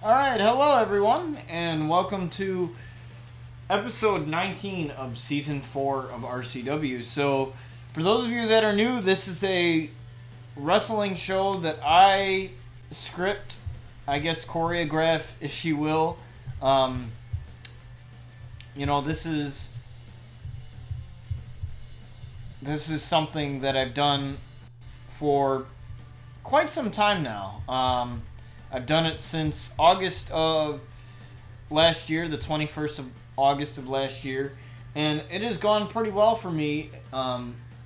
Alright, hello everyone, and welcome to episode 19 of season 4 of RCW. So, for those of you that are new, this is a wrestling show that I script, I guess choreograph, if you will. This is something that I've done for quite some time now. I've done it since August of last year, the 21st of August of last year, and it has gone pretty well for me,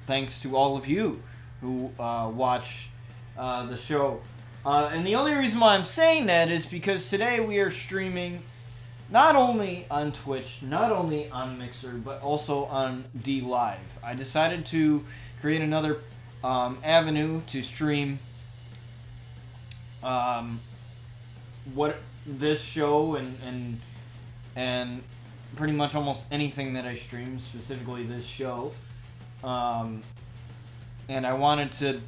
thanks to all of you who watch the show. And the only reason why I'm saying that is because today we are streaming not only on Twitch, not only on Mixer, but also on D Live. I decided to create another avenue to stream what this show and pretty much almost anything that I stream, specifically this show. And I wanted to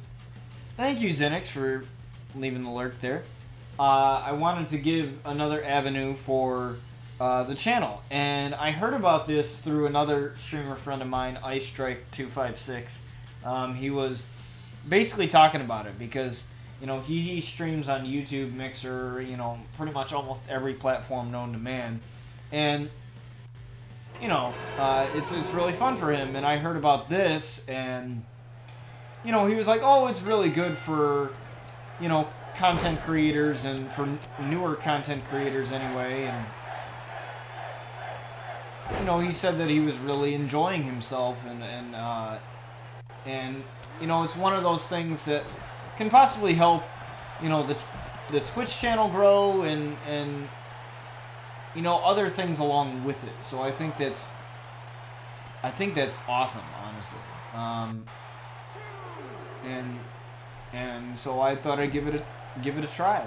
thank you, Zenix, for leaving the lurk there. I wanted to give another avenue for the channel, and I heard about this through another streamer friend of mine, iStrike256. He was basically talking about it because he streams on YouTube, Mixer, pretty much almost every platform known to man. And, it's really fun for him. And I heard about this, and, he was like, oh, it's really good for, content creators and for newer content creators anyway. And, he said that he was really enjoying himself. And it's one of those things that can possibly help, the Twitch channel grow and other things along with it. So I think that's awesome, honestly. And so I thought I'd give it a try.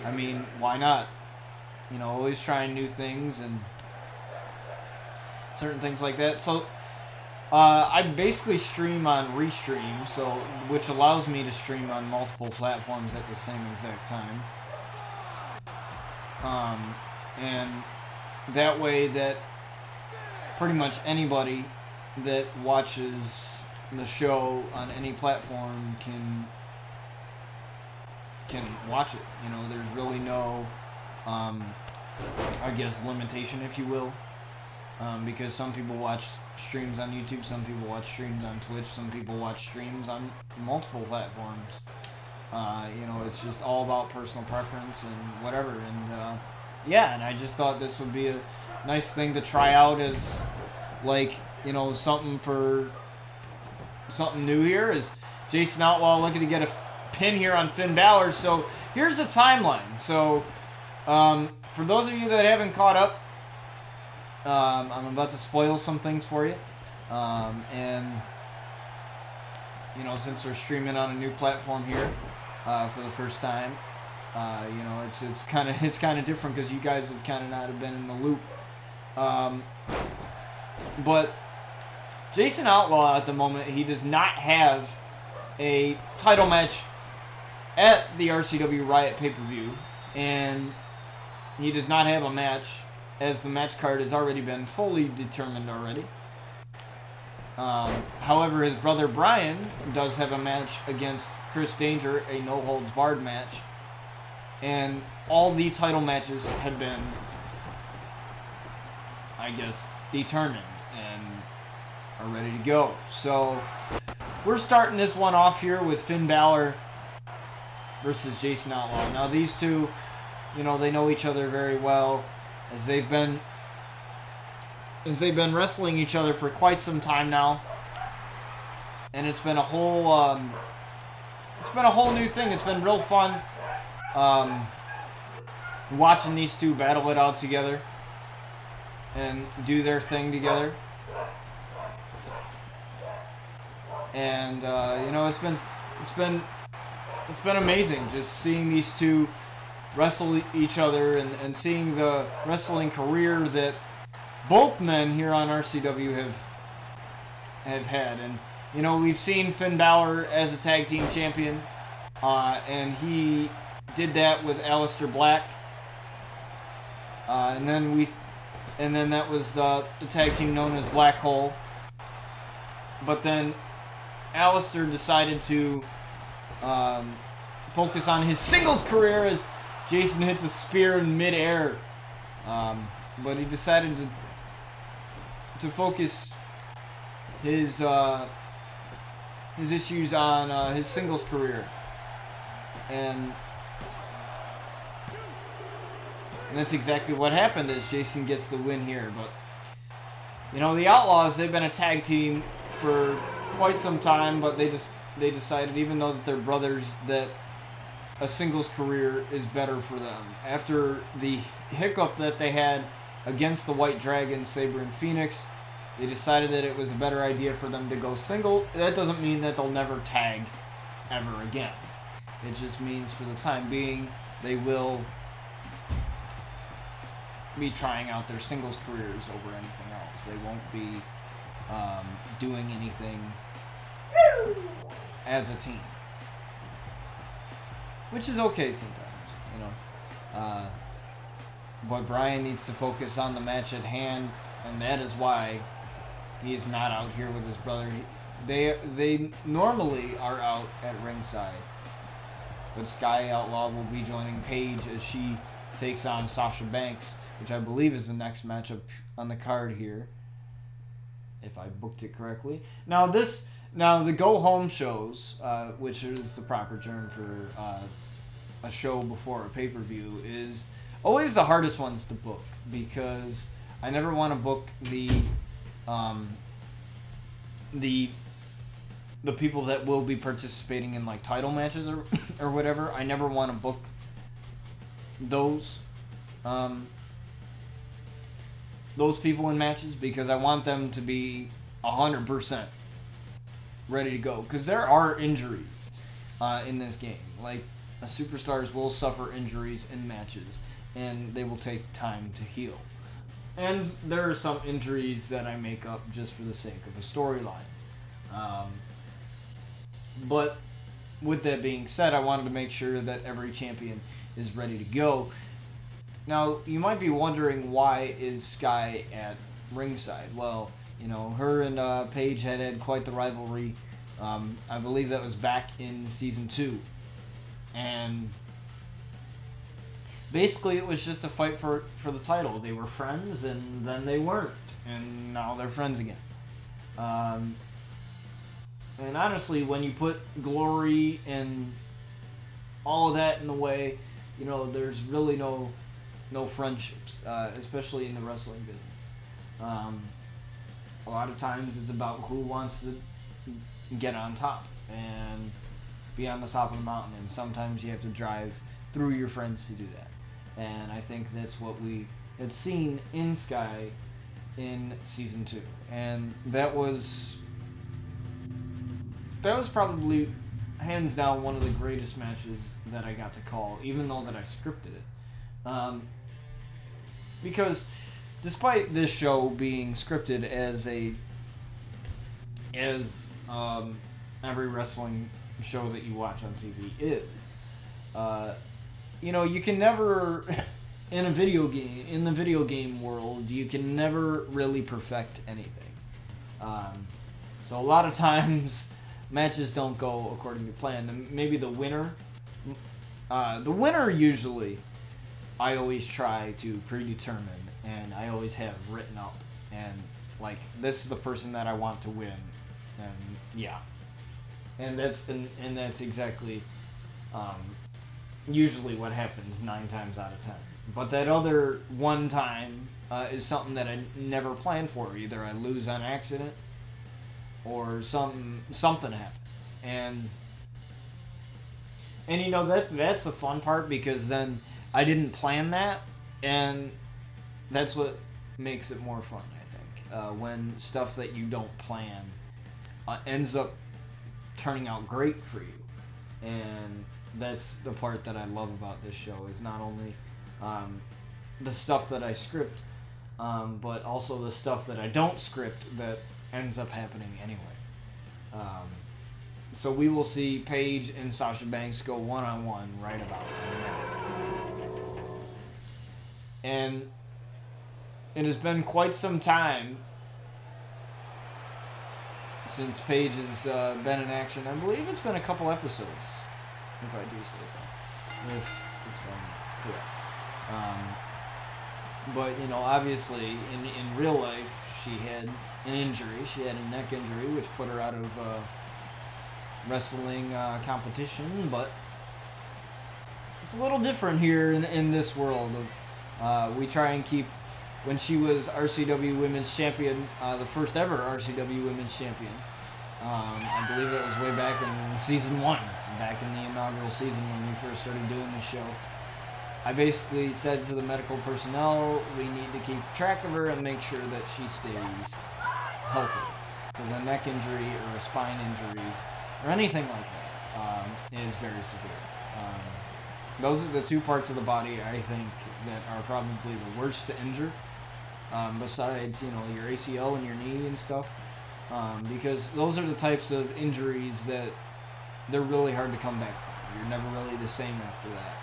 I mean, why not? Always trying new things and certain things like that. So I basically stream on Restream, which allows me to stream on multiple platforms at the same exact time. And that way that pretty much anybody that watches the show on any platform can watch it. There's really no, I guess, limitation, if you will. Because some people watch streams on YouTube, some people watch streams on Twitch, some people watch streams on multiple platforms. It's just all about personal preference and whatever. And and I just thought this would be a nice thing to try out as, something new here. Is Jason Outlaw looking to get a pin here on Finn Balor? So here's the timeline. So for those of you that haven't caught up, I'm about to spoil some things for you, and since we're streaming on a new platform here for the first time, it's kind of different because you guys have kind of not have been in the loop. But Jason Outlaw at the moment, he does not have a title match at the RCW Riot pay-per-view, and he does not have a match, as the match card has already been fully determined already. However, his brother Brian does have a match against Chris Danger, a no-holds-barred match. And all the title matches have been, I guess, determined and are ready to go. So, we're starting this one off here with Finn Balor versus Jason Outlaw. Now, these two, they know each other very well, as they've been wrestling each other for quite some time now, and it's been a whole new thing. It's been real fun watching these two battle it out together and do their thing together. And it's been amazing just seeing these two wrestle each other and seeing the wrestling career that both men here on RCW have had. And we've seen Finn Balor as a tag team champion, and he did that with Aleister Black. And then that was the tag team known as Black Hole. But then Aleister decided to focus on his singles career as Jason hits a spear in midair. But he decided to focus his issues on his singles career. And that's exactly what happened as Jason gets the win here. But, you know, the Outlaws, they've been a tag team for quite some time, but they decided, even though that they're brothers, that a singles career is better for them. After the hiccup that they had against the White Dragon, Sabre and Phoenix, they decided that it was a better idea for them to go single. That doesn't mean that they'll never tag ever again. It just means for the time being, they will be trying out their singles careers over anything else. They won't be doing anything as a team, which is okay sometimes, you know. But Brian needs to focus on the match at hand, and that is why he is not out here with his brother. They normally are out at ringside, but Sky Outlaw will be joining Paige as she takes on Sasha Banks, which I believe is the next matchup on the card here, if I booked it correctly. Now the go home shows, which is the proper term for a show before a pay-per-view, is always the hardest ones to book, because I never want to book the people that will be participating in like title matches or whatever. I never want to book those people in matches, because I want them to be 100% ready to go, because there are injuries in this game. Like, superstars will suffer injuries in matches, and they will take time to heal. And there are some injuries that I make up just for the sake of a storyline. But with that being said, I wanted to make sure that every champion is ready to go. Now, you might be wondering, why is Sky at ringside? Well, you know, her and Paige had quite the rivalry. I believe that was back in Season 2. And basically it was just a fight for the title. They were friends, and then they weren't. And now they're friends again. And honestly, when you put glory and all of that in the way, you know, there's really no friendships, especially in the wrestling business. A lot of times it's about who wants to get on top and be on the top of the mountain, and sometimes you have to drive through your friends to do that. And I think that's what we had seen in Sky in Season 2. And that was probably hands down one of the greatest matches that I got to call, even though that I scripted it. Because despite this show being scripted as every wrestling show that you watch on TV is, you know, you can never in the video game world, you can never really perfect anything. So a lot of times matches don't go according to plan. And maybe the winner usually I always try to predetermine, and I always have written up, and like, this is the person that I want to win, and yeah, and that's exactly usually what happens 9 times out of 10. But that other one time is something that I never planned for. Either I lose on accident, or something happens, and you know, that's the fun part, because then I didn't plan that, and that's what makes it more fun, I think. When stuff that you don't plan ends up turning out great for you. And that's the part that I love about this show, is not only the stuff that I script, but also the stuff that I don't script that ends up happening anyway. So we will see Paige and Sasha Banks go one-on-one right about now. And it has been quite some time since Paige has been in action. I believe it's been a couple episodes, if I do say so. If it's been correct. But, you know, obviously, in real life, she had an injury. She had a neck injury, which put her out of wrestling competition. But it's a little different here in this world. We try and keep... When she was RCW Women's Champion, the first ever RCW Women's Champion, I believe it was way back in Season 1, back in the inaugural season when we first started doing this show. I basically said to the medical personnel, we need to keep track of her and make sure that she stays healthy. Because a neck injury or a spine injury or anything like that is very severe. Those are the two parts of the body, I think, that are probably the worst to injure. Besides, you know, your ACL and your knee and stuff. Because those are the types of injuries that they're really hard to come back from. You're never really the same after that.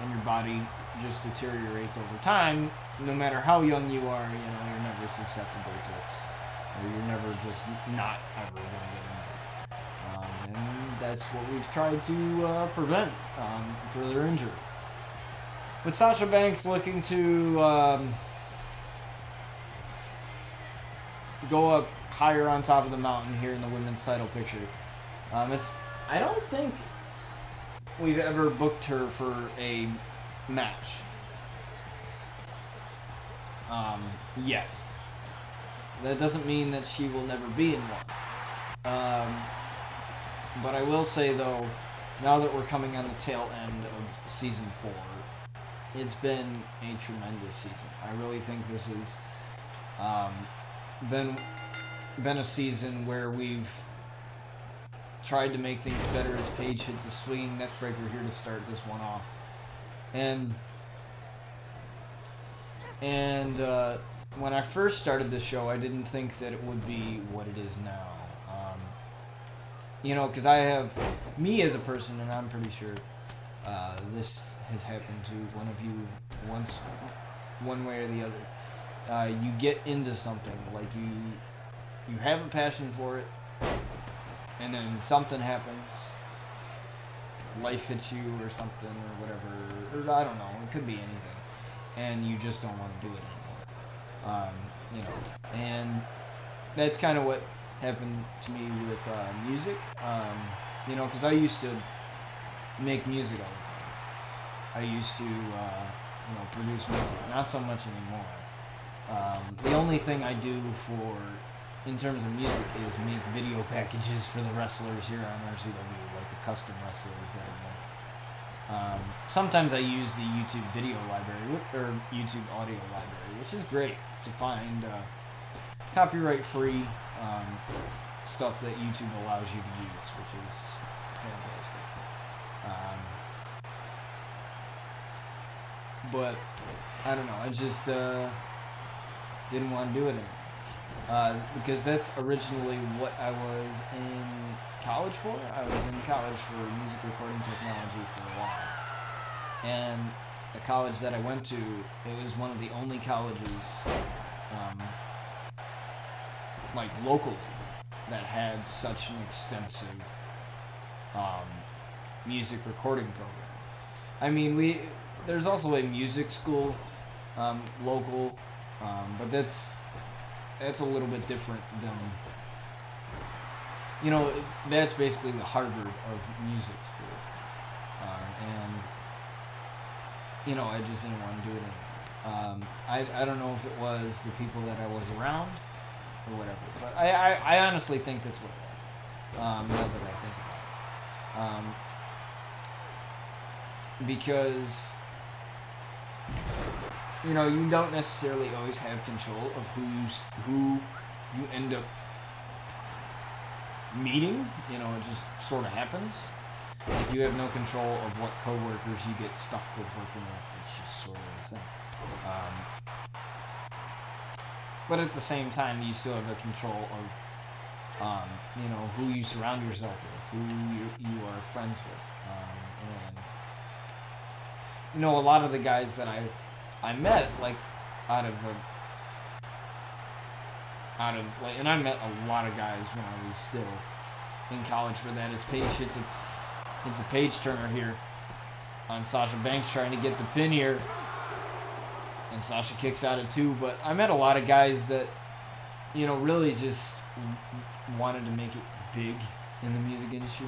And your body just deteriorates over time. No matter how young you are, you know, you're never susceptible to it. Or you're never just not ever going to get injured. And that's what we've tried to prevent further injury. But Sasha Banks looking to go up higher on top of the mountain here in the women's title picture. I don't think we've ever booked her for a match yet. That doesn't mean that she will never be in one. But I will say, though, now that we're coming on the tail end of Season 4, it's been a tremendous season. I really think this has been a season where we've tried to make things better as Paige hits a swinging neck breaker here to start this one off. And when I first started this show, I didn't think that it would be what it is now. You know, because I have me as a person, and I'm pretty sure this has happened to one of you once, one way or the other. You get into something, like you have a passion for it, and then something happens, life hits you or something or whatever, or I don't know, it could be anything, and you just don't want to do it anymore. You know, and that's kind of what happened to me with music. You know, because I used to make music all the time. I used to, you know, produce music. Not so much anymore. The only thing I do in terms of music is make video packages for the wrestlers here on RCW, like the custom wrestlers that I make. Sometimes I use the YouTube video library, or YouTube audio library, which is great to find copyright-free stuff that YouTube allows you to use, which is fantastic. But I don't know, I just didn't want to do it anymore. Because that's originally what I was in college for. I was in college for music recording technology for a while. And the college that I went to, it was one of the only colleges, like locally, that had such an extensive music recording program. I mean, there's also a music school local, but that's a little bit different than, you know, that's basically the Harvard of music school. And, you know, I just didn't want to do it anymore. I don't know if it was the people that I was around or whatever, but I honestly think that's what it was, now that I think about it. Because, you know, you don't necessarily always have control of who you end up meeting. You know, it just sort of happens. Like, you have no control of what coworkers you get stuck with working with. It's just sort of the thing. But at the same time, you still have the control of, you know, who you surround yourself with, who you are friends with. And, you know, a lot of the guys that I I met like out of like, and I met a lot of guys when I was still in college for that. As Paige hits a page turner here on Sasha Banks trying to get the pin here, and Sasha kicks out at 2. But I met a lot of guys that, you know, really just wanted to make it big in the music industry.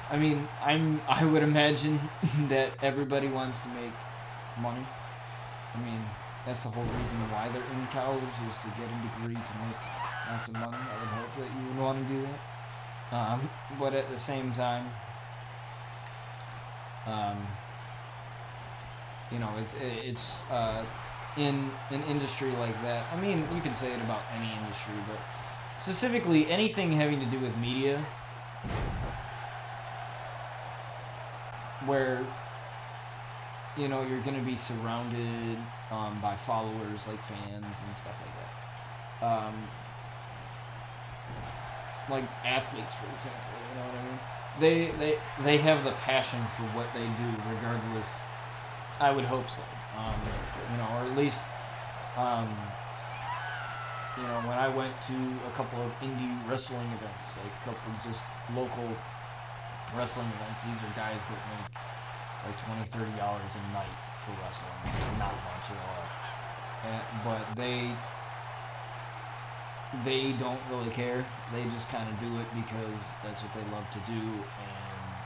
I mean, I would imagine that everybody wants to make money. I mean, that's the whole reason why they're in college, is to get a degree to make lots of money. I would hope that you would want to do that. But at the same time, you know, it's in an industry like that. I mean, you can say it about any industry, but specifically anything having to do with media, where, you know, you're going to be surrounded by followers, like fans and stuff like that. Like athletes, for example, you know what I mean? They have the passion for what they do, regardless. I would hope so. You know, or at least, you know, when I went to a couple of indie wrestling events, like a couple of just local wrestling events, these are guys that make like $20, $30 a night for wrestling. Not much at all. But they don't really care. They just kind of do it because that's what they love to do, and,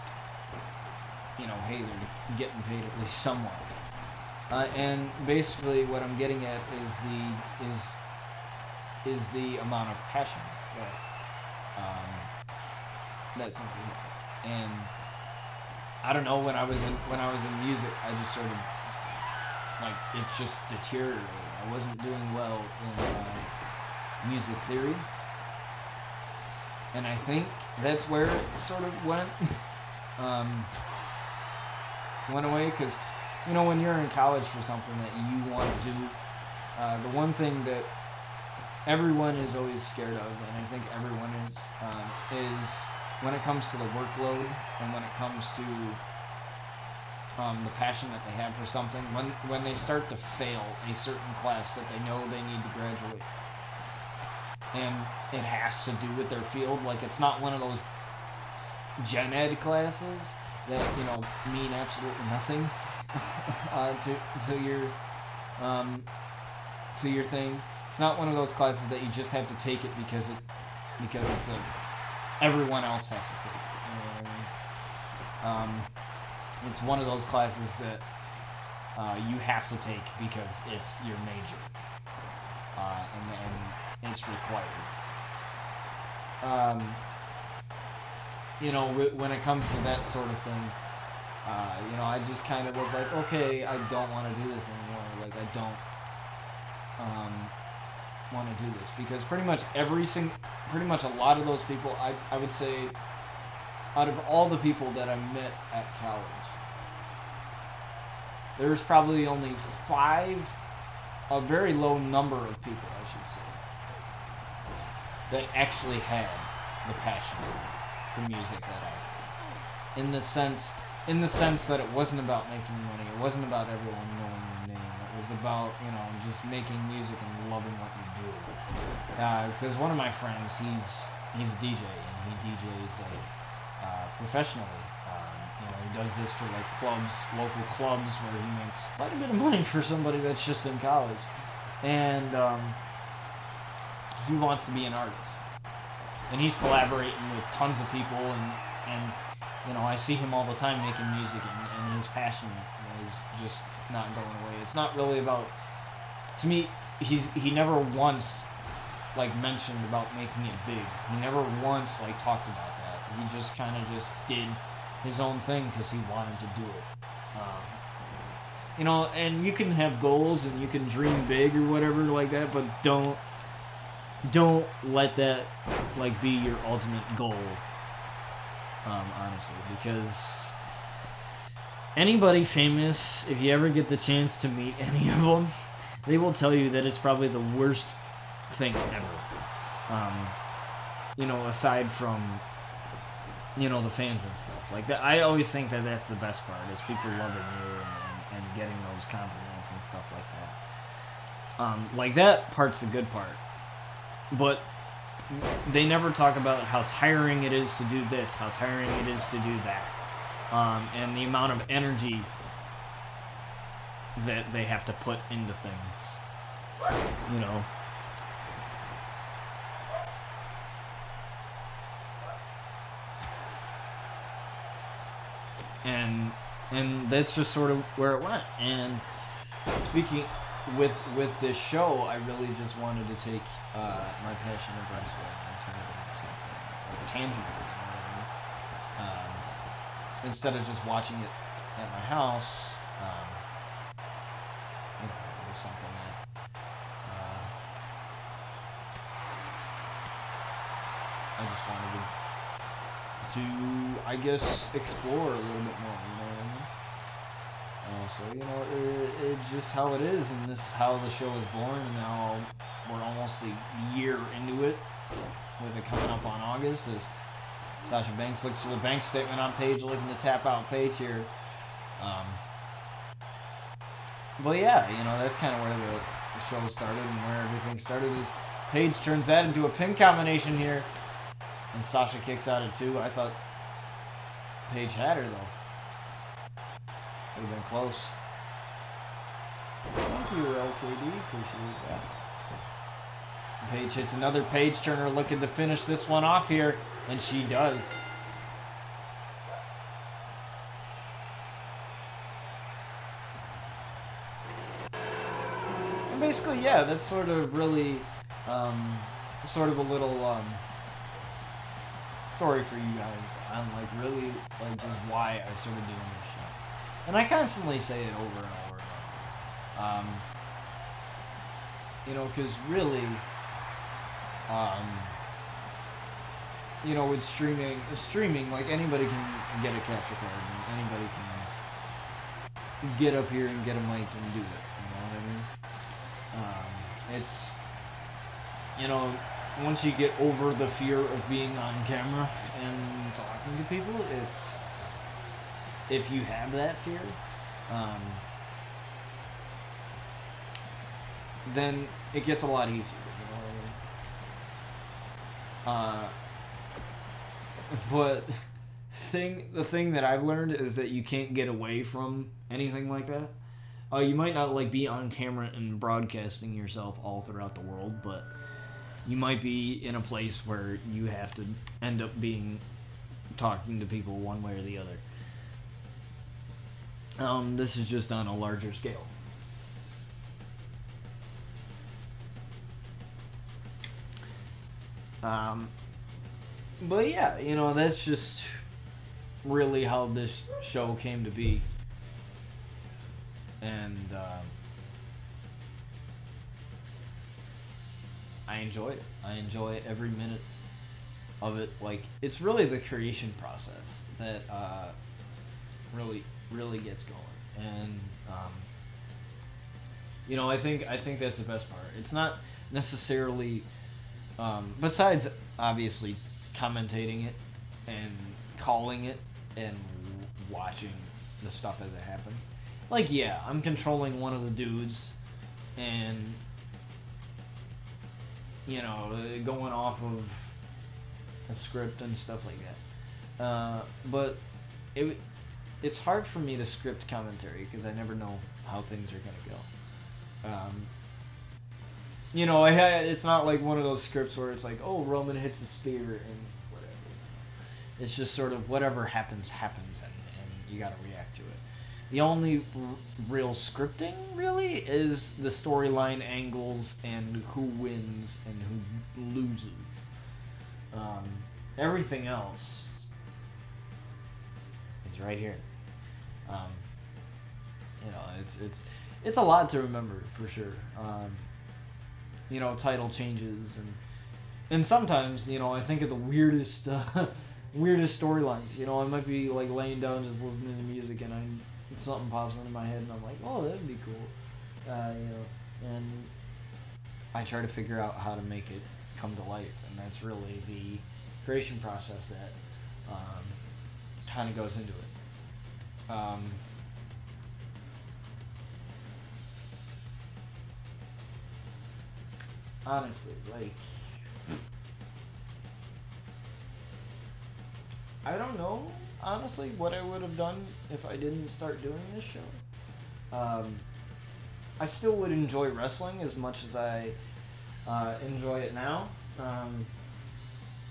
you know, hey, they're getting paid at least somewhat. And basically what I'm getting at is the amount of passion that somebody has. And I don't know, when I was in music, I just sort of, like, it just deteriorated. I wasn't doing well in music theory, and I think that's where it sort of went away, because, you know, when you're in college for something that you want to do, the one thing that everyone is always scared of, and I think everyone is when it comes to the workload, and when it comes to the passion that they have for something, when they start to fail a certain class that they know they need to graduate, and it has to do with their field. Like, it's not one of those gen ed classes that, you know, mean absolutely nothing to your thing. It's not one of those classes that you just have to take it because it's everyone else has to take it. You know what I mean? It's one of those classes that you have to take because it's your major, and it's required. You know, when it comes to that sort of thing, you know, I just kind of was like, okay, I don't want to do this anymore. Like, I don't want to do this, because pretty much a lot of those people, I would say, out of all the people that I met at college, there's probably only 5, a very low number of people, I should say, that actually had the passion for music that I did. In the sense that it wasn't about making money, it wasn't about everyone knowing your name, it was about, you know, just making music and loving what you do. Because one of my friends, he's a DJ, and he DJs like professionally. You know, he does this for like clubs, local clubs, where he makes quite a bit of money for somebody that's just in college, and he wants to be an artist, and he's collaborating with tons of people, and you know, I see him all the time making music, and his passion is just not going away. It's not really about, to me, he never once like mentioned about making it big. He never once like talked about that. He just kind of just did his own thing because he wanted to do it. You know, and you can have goals and you can dream big or whatever like that, but don't let that like be your ultimate goal. Honestly, because anybody famous, if you ever get the chance to meet any of them, they will tell you that it's probably the worst thing ever. You know, aside from, you know, the fans and stuff like that. I always think that that's the best part, is people loving you and getting those compliments and stuff like that. Like that part's the good part, but they never talk about how tiring it is to do this, how tiring it is to do that, and the amount of energy that they have to put into things, you know. And that's just sort of where it went. And speaking with this show, I really just wanted to take my passion of wrestling and turn it into something like tangible. You know what I mean? Instead of just watching it at my house, you know, it was something that I just wanted to, I guess, explore a little bit more. You know what I mean? So, you know, it's just how it is, and this is how the show was born, and now we're almost a year into it, with it coming up on August, as Sasha Banks looks for the bank statement on Paige, looking to tap out Paige here. But yeah, you know, that's kind of where the show started, and where everything started, is Paige turns that into a pin combination here, and Sasha kicks out at 2. I thought Paige had her, though. Would have been close. Thank you, LKD. Appreciate that. Paige hits another page turner, looking to finish this one off here, and she does. And basically, yeah, that's sort of really, sort of a little story for you guys on like really like just why I started doing this show. And I constantly say it over and over again. You know, because really, you know, with streaming, like anybody can get a capture card, and anybody can get up here and get a mic and do it. You know what I mean? It's, you know, once you get over the fear of being on camera and talking to people, it's, if you have that fear, then it gets a lot easier. You know? But the thing that I've learned is that you can't get away from anything like that. You might not like be on camera and broadcasting yourself all throughout the world, but you might be in a place where you have to end up talking to people one way or the other. This is just on a larger scale. But yeah, you know, that's just really how this show came to be. And, I enjoyed it. I enjoy every minute of it. Like, it's really the creation process that, really gets going. And, you know, I think that's the best part. It's not necessarily, besides obviously commentating it and calling it and watching the stuff as it happens. Like, yeah, I'm controlling one of the dudes and, you know, going off of a script and stuff like that. But it's hard for me to script commentary because I never know how things are going to go. You know, it's not like one of those scripts where it's like, oh, Roman hits a spear and whatever. It's just sort of whatever happens, and you got to react to it. The only real scripting, really, is the storyline angles and who wins and who loses. Everything else is right here. You know, it's a lot to remember for sure. You know, title changes and sometimes, you know, I think of the weirdest storylines. You know, I might be like laying down just listening to music and something pops into my head and I'm like, oh, that'd be cool. You know, and I try to figure out how to make it come to life, and that's really the creation process that kind of goes into it. Honestly, like, I don't know, honestly, what I would have done if I didn't start doing this show. I still would enjoy wrestling as much as I enjoy it now.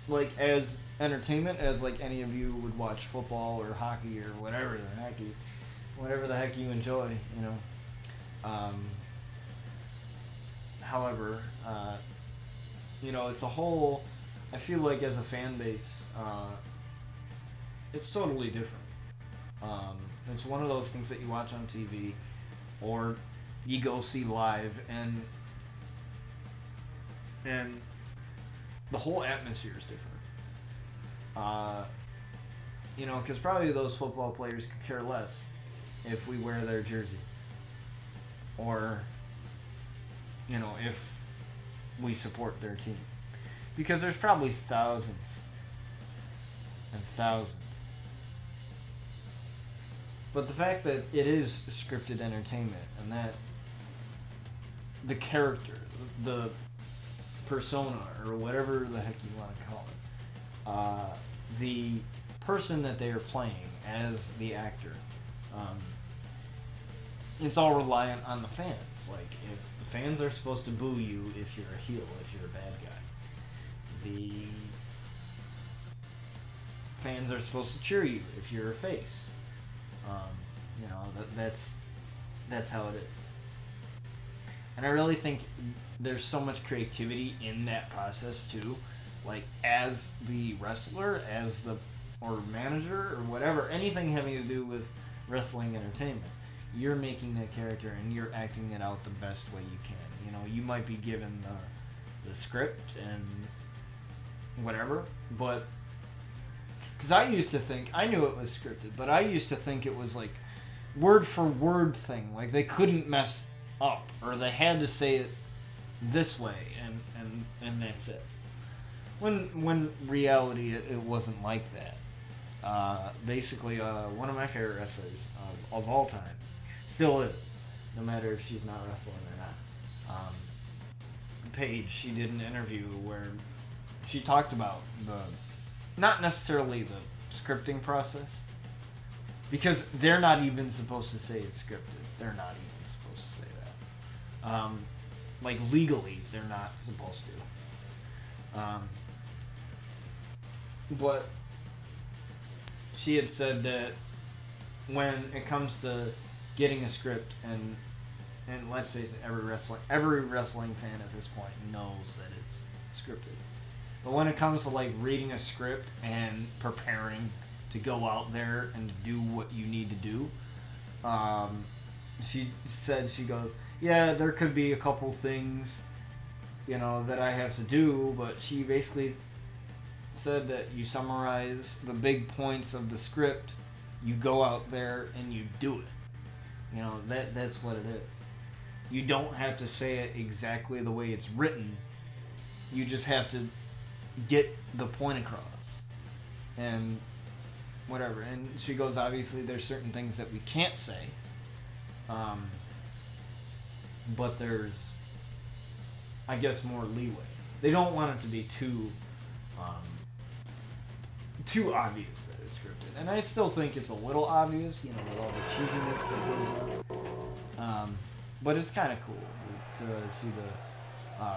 Like, as entertainment, as like any of you would watch football or hockey or whatever the heck you enjoy, you know. However, you know, it's a whole. I feel like as a fan base, it's totally different. It's one of those things that you watch on TV, or you go see live, and the whole atmosphere is different. You know, because probably those football players could care less if we wear their jersey, or, you know, if we support their team, because there's probably thousands and thousands. But the fact that it is scripted entertainment, and that the character, the persona, or whatever the heck you want to call it, the person that they are playing as the actor, it's all reliant on the fans. Like, if the fans are supposed to boo you if you're a heel, if you're a bad guy, the fans are supposed to cheer you if you're a face. You know, that's how it is. And I really think there's so much creativity in that process too. Like, as the wrestler, or manager, or whatever, anything having to do with wrestling entertainment, you're making that character and you're acting it out the best way you can. You know, you might be given the script and whatever, but because I used to think, I knew it was scripted, but I used to think it was like word for word thing. Like, they couldn't mess up, or they had to say it this way, and that's it. When reality, it wasn't like that. Basically, one of my favorite wrestlers of all time, still is, no matter if she's not wrestling or not. Paige, she did an interview where she talked about not necessarily the scripting process, because they're not even supposed to say it's scripted. They're not even supposed to say that. Like, legally, they're not supposed to. But she had said that when it comes to getting a script, and let's face it, every wrestling fan at this point knows that it's scripted. But when it comes to, like, reading a script and preparing to go out there and to do what you need to do, she said, she goes, yeah, there could be a couple things, you know, that I have to do, but she basically said that you summarize the big points of the script, you go out there and you do it. You know, that's what it is. You don't have to say it exactly the way it's written. You just have to get the point across. And whatever. And she goes, obviously there's certain things that we can't say. But there's, I guess, more leeway. They don't want it to be too obvious that it's scripted. And I still think it's a little obvious, you know, with all the cheesiness that goes on. But it's kind of cool to see the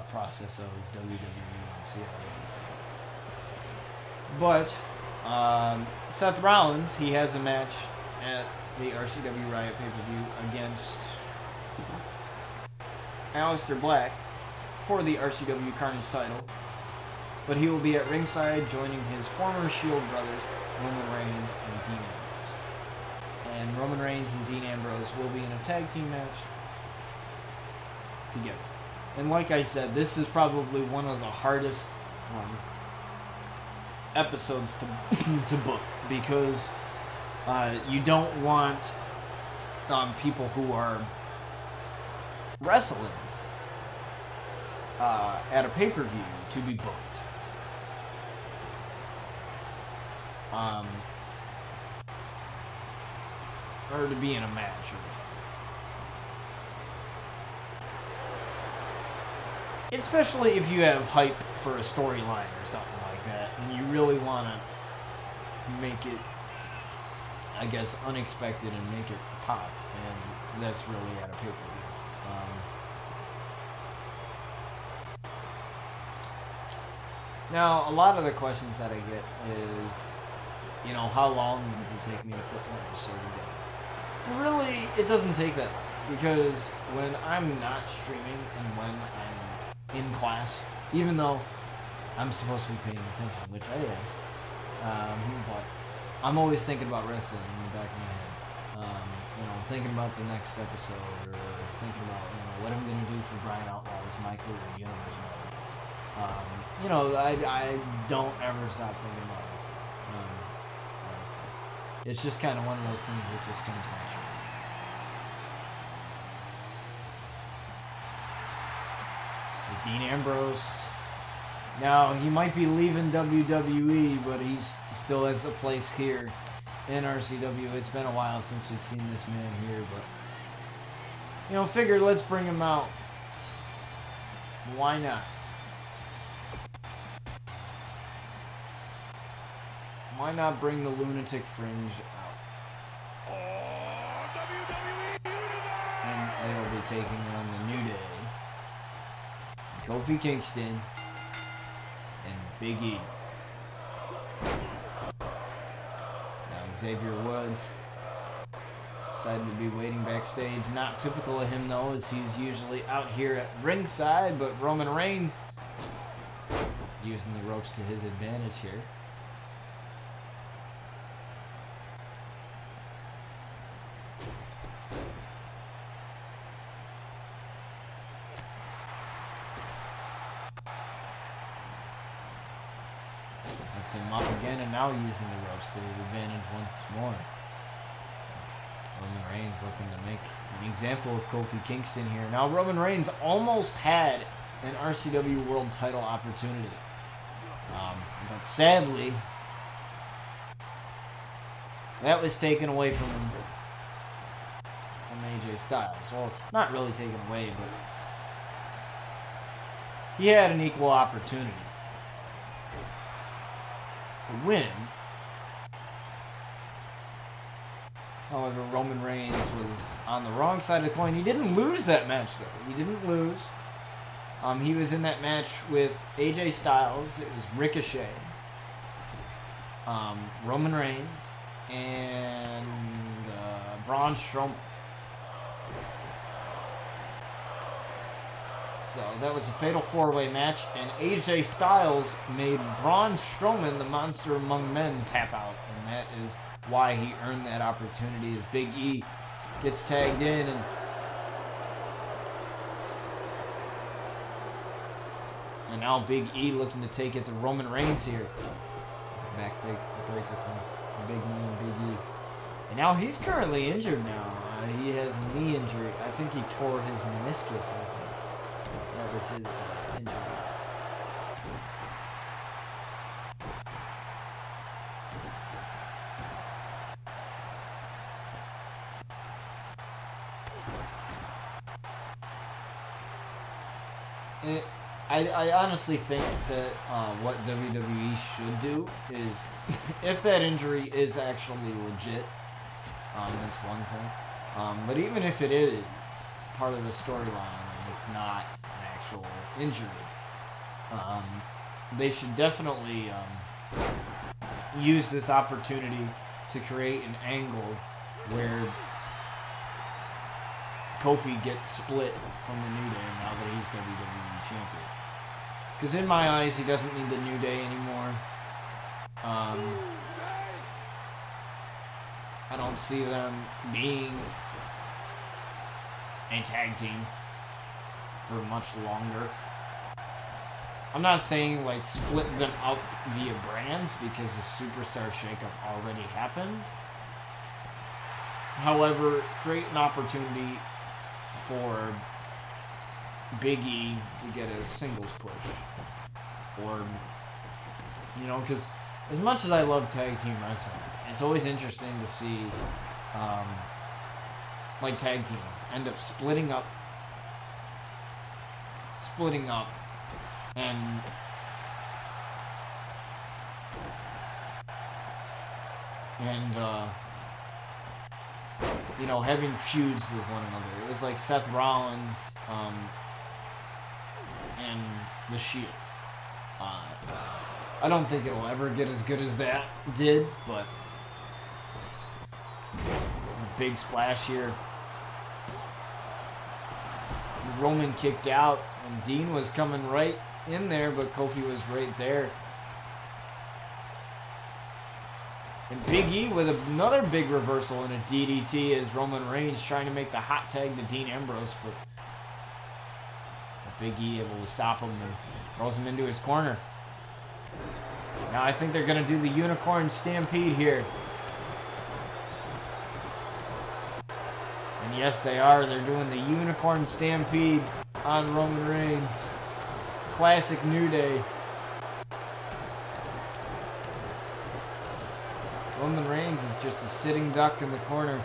process of WWE and see how they do things. But Seth Rollins, he has a match at the RCW Riot pay-per-view against Aleister Black for the RCW Carnage title. But he will be at ringside joining his former Shield brothers, Roman Reigns and Dean Ambrose. And Roman Reigns and Dean Ambrose will be in a tag team match together. And like I said, this is probably one of the hardest episodes to book, because you don't want people who are wrestling at a pay-per-view to be booked. Or to be in a match. especially if you have hype for a storyline or something like that, and you really want to make it, I guess, unexpected and make it pop, and that's really at a pay-per-view. Now, a lot of the questions that I get is, you know, how long does it take me to put an episode together? Really, it doesn't take that long, because when I'm not streaming and when I'm in class, even though I'm supposed to be paying attention, which I am, but I'm always thinking about wrestling in the back of my head. You know, thinking about the next episode, or thinking about, you know, what I'm going to do for Brian Outlaw's My Career Universe mode. You know, I don't ever stop thinking about this. Honestly. It's just kind of one of those things that just comes naturally. There's Dean Ambrose. Now, he might be leaving WWE, but he still has a place here in RCW. It's been a while since we've seen this man here, but, you know, figured let's bring him out. Why not? Why not bring the Lunatic Fringe out? And they'll be taking on the New Day, Kofi Kingston, and Big E. Now Xavier Woods decided to be waiting backstage. Not typical of him, though, as he's usually out here at ringside, but Roman Reigns using the ropes to his advantage here. Him up again, and now using the ropes to his advantage once more. Roman Reigns looking to make an example of Kofi Kingston here. Now, Roman Reigns almost had an RCW World Title opportunity, but sadly, that was taken away from him, from AJ Styles. Well, not really taken away, but he had an equal opportunity to win. However, Roman Reigns was on the wrong side of the coin. He didn't lose that match, though. He didn't lose. He was in that match with AJ Styles. It was Ricochet, Roman Reigns, and Braun Strowman. So that was a fatal four-way match, and AJ Styles made Braun Strowman, the Monster Among Men, tap out, and that is why he earned that opportunity as Big E gets tagged in, and now Big E looking to take it to Roman Reigns here. It's a back breaker from the big man, Big E. And now he's currently injured now. He has a knee injury. I think he tore his meniscus, I think. That was his injury. I honestly think that what WWE should do is, if that injury is actually legit, that's one thing. But even if it is part of the storyline and it's not an actual injury, they should definitely use this opportunity to create an angle where Kofi gets split from the New Day now that he's WWE Champion. Because in my eyes, he doesn't need the New Day anymore. I don't see them being a tag team for much longer. I'm not saying like split them up via brands because the Superstar shakeup already happened. However, create an opportunity for Big E to get a singles push. Or, you know, because as much as I love tag team wrestling, it's always interesting to see like tag teams end up splitting up splitting up and you know, having feuds with one another. It was like Seth Rollins and The Shield. I don't think it'll ever get as good as that did, but a big splash here. Roman kicked out, and Dean was coming right in there, but Kofi was right there. And Big E with another big reversal and a DDT as Roman Reigns trying to make the hot tag to Dean Ambrose, but Big E able to stop him and throws him into his corner. Now I think they're going to do the Unicorn Stampede here. And yes, they are. They're doing the Unicorn Stampede on Roman Reigns. Classic New Day. Roman Reigns is just a sitting duck in the corner.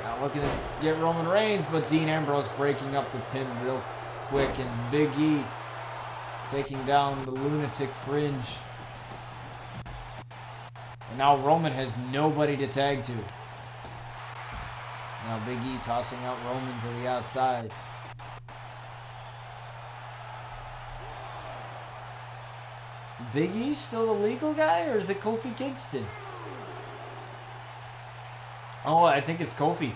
Now looking to get Roman Reigns, but Dean Ambrose breaking up the pin real quick, and Big E taking down the Lunatic Fringe. And now Roman has nobody to tag to. Now Big E tossing out Roman to the outside. Big E still the legal guy, or is it Kofi Kingston? Oh, I think it's Kofi.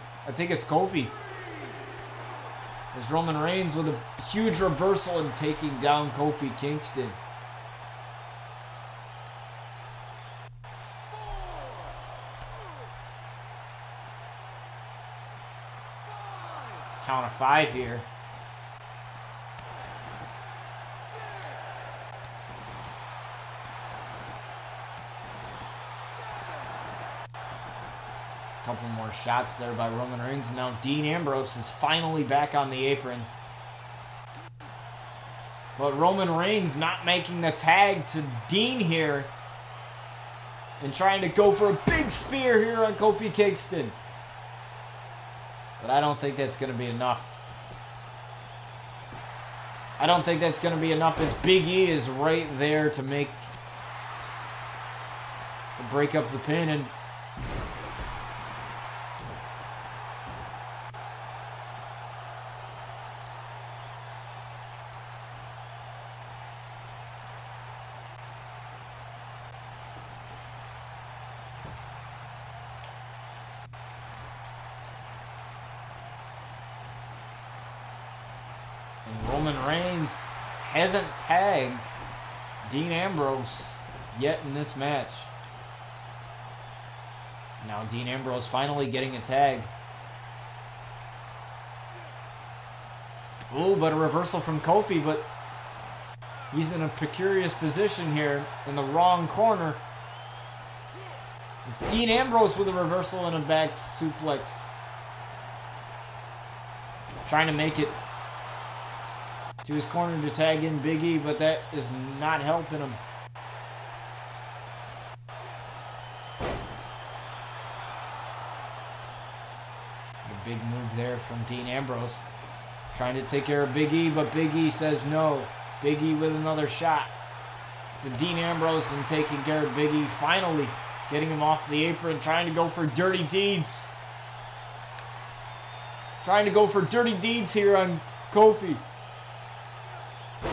It's Roman Reigns with a huge reversal and taking down Kofi Kingston. Count of 5 here. Couple more shots there by Roman Reigns. Now Dean Ambrose is finally back on the apron. But Roman Reigns not making the tag to Dean here. And trying to go for a big spear here on Kofi Kingston. But I don't think that's going to be enough. As Big E is right there to break up the pin, and Roman Reigns hasn't tagged Dean Ambrose yet in this match. Now Dean Ambrose finally getting a tag. Oh, but a reversal from Kofi, but he's in a precarious position here in the wrong corner. It's Dean Ambrose with a reversal and a back suplex. Trying to make it to his corner to tag in Big E, but that is not helping him. The big move there from Dean Ambrose. Trying to take care of Big E, but Big E says no. Big E with another shot to Dean Ambrose and taking care of Big E. Finally getting him off the apron, trying to go for dirty deeds. Trying to go for dirty deeds here on Kofi.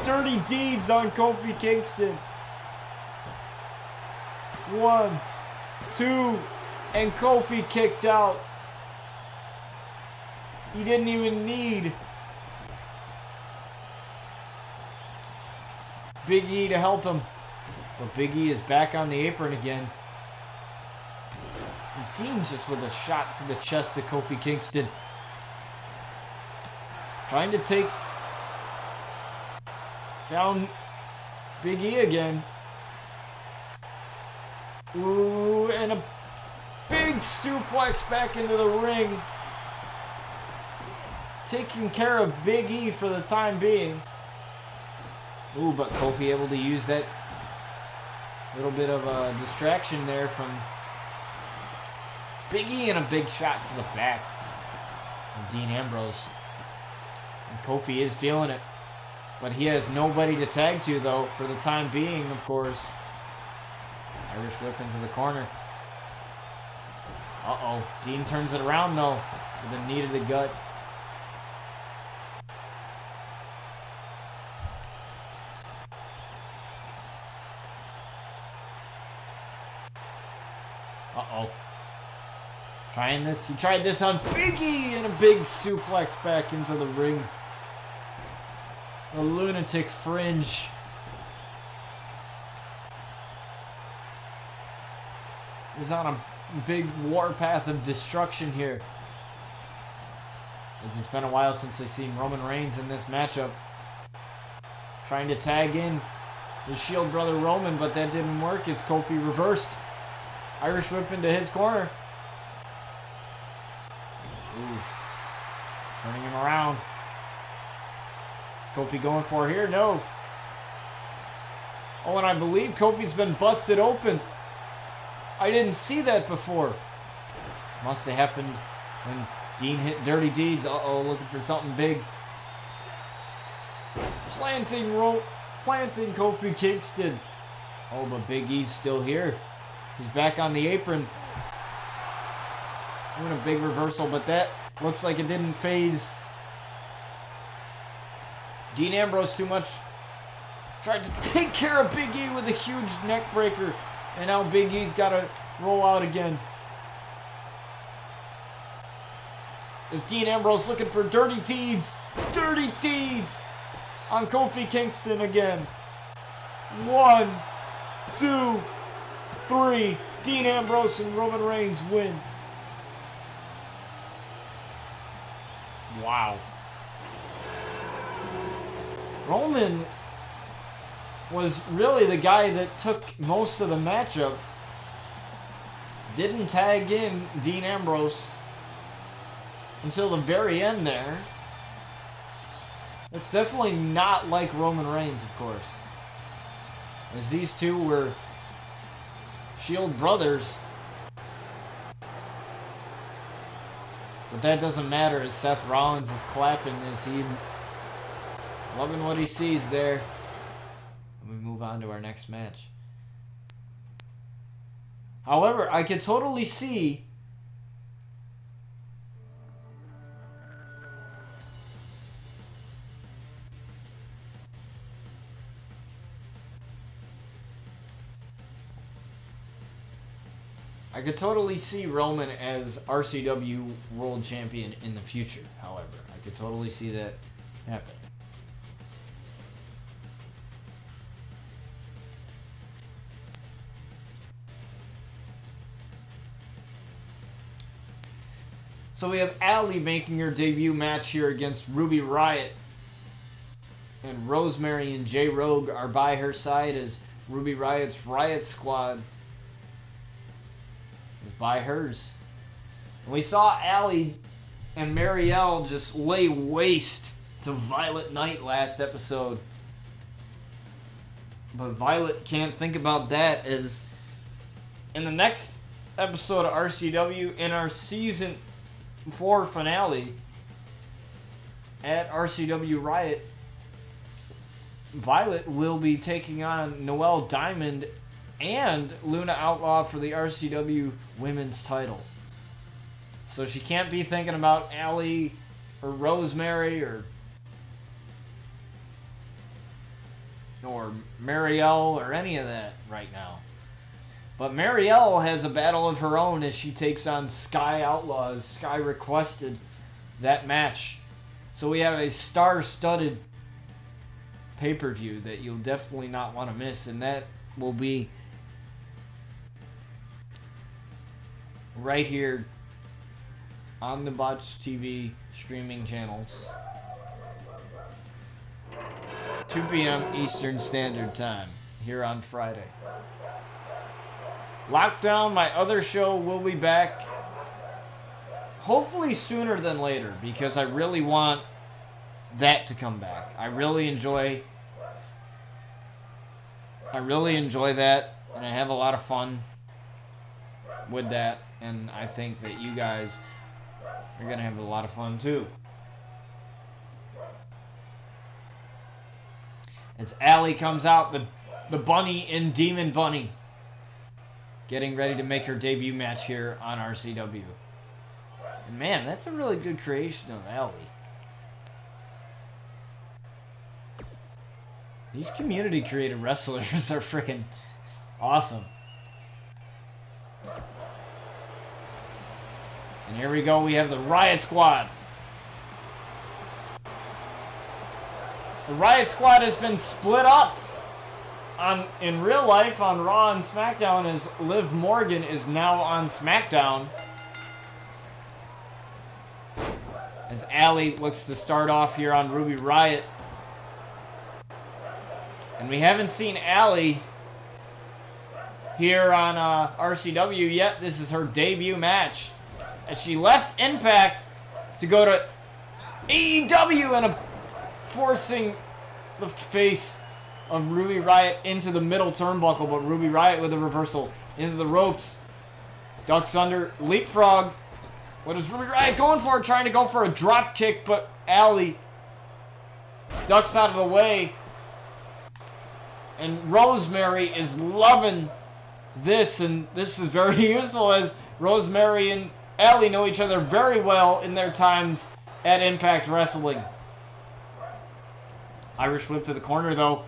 Dirty deeds on Kofi Kingston. 1, 2, and Kofi kicked out. He didn't even need Big E to help him. But Big E is back on the apron again. And Dean just with a shot to the chest to Kofi Kingston. Trying to take down Big E again. Ooh, and a big suplex back into the ring. Taking care of Big E for the time being. Ooh, but Kofi able to use that A little bit of a distraction there from Big E and a big shot to the back from Dean Ambrose. And Kofi is feeling it. But he has nobody to tag to, though, for the time being, of course. Irish whip into the corner. Uh-oh. Dean turns it around, though, with a knee to the gut. Uh-oh. Trying this. He tried this on Big E and a big suplex back into the ring. A lunatic fringe. Is on a big warpath of destruction here. As it's been a while since I've seen Roman Reigns in this matchup. Trying to tag in the Shield brother Roman, but that didn't work as Kofi reversed. Irish whip into his corner. Ooh. Turning him around. Is Kofi going for it here? No. Oh, and I believe Kofi's been busted open. I didn't see that before. Must have happened when Dean hit Dirty Deeds. Uh-oh, looking for something big. Planting Kofi Kingston. Oh, but Big E's still here. He's back on the apron. Doing a big reversal, but that looks like it didn't phase Dean Ambrose too much. Tried to take care of Big E with a huge neck breaker. And now Big E's got to roll out again. Is Dean Ambrose looking for Dirty Deeds? Dirty Deeds on Kofi Kingston again. 1, 2, 3. Dean Ambrose and Roman Reigns win. Wow. Roman was really the guy that took most of the matchup. Didn't tag in Dean Ambrose until the very end there. It's definitely not like Roman Reigns, of course. As these two were Shield brothers. But that doesn't matter as Seth Rollins is clapping as he loving what he sees there. We move on to our next match. However, I could totally see Roman as RCW World Champion in the future, however. I could totally see that happening. So we have Allie making her debut match here against Ruby Riot. And Rosemary and J Rogue are by her side as Ruby Riot's Riot Squad is by hers. And we saw Allie and Marielle just lay waste to Violet Knight last episode. But Violet can't think about that as in the next episode of RCW in our Season 4 finale at RCW Riot, Violet will be taking on Noelle Diamond and Luna Outlaw for the RCW Women's title. So she can't be thinking about Allie or Rosemary or Marielle or any of that right now. But Marielle has a battle of her own as she takes on Sky Outlaws. Sky requested that match. So we have a star-studded pay-per-view that you'll definitely not want to miss. And that will be right here on the Botch TV streaming channels. 2 p.m. Eastern Standard Time here on Friday. Lockdown, my other show, will be back hopefully sooner than later because I really want that to come back. I really enjoy that. And I have a lot of fun with that. And I think that you guys are going to have a lot of fun too. As Allie comes out, the bunny in Demon Bunny, getting ready to make her debut match here on RCW. And man, that's a really good creation of Allie. These community created wrestlers are freaking awesome. And here we go, we have the Riot Squad. The Riot Squad has been split up in real life on Raw and SmackDown, as Liv Morgan is now on SmackDown. As Allie looks to start off here on Ruby Riot. And we haven't seen Allie here on RCW yet. This is her debut match, as she left Impact to go to AEW, and forcing the face of Ruby Riot into the middle turnbuckle, but Ruby Riot with a reversal into the ropes. Ducks under, leapfrog. What is Ruby Riot going for? Trying to go for a drop kick, but Allie ducks out of the way. And Rosemary is loving this, and this is very useful, as Rosemary and Allie know each other very well in their times at Impact Wrestling. Irish whip to the corner, though.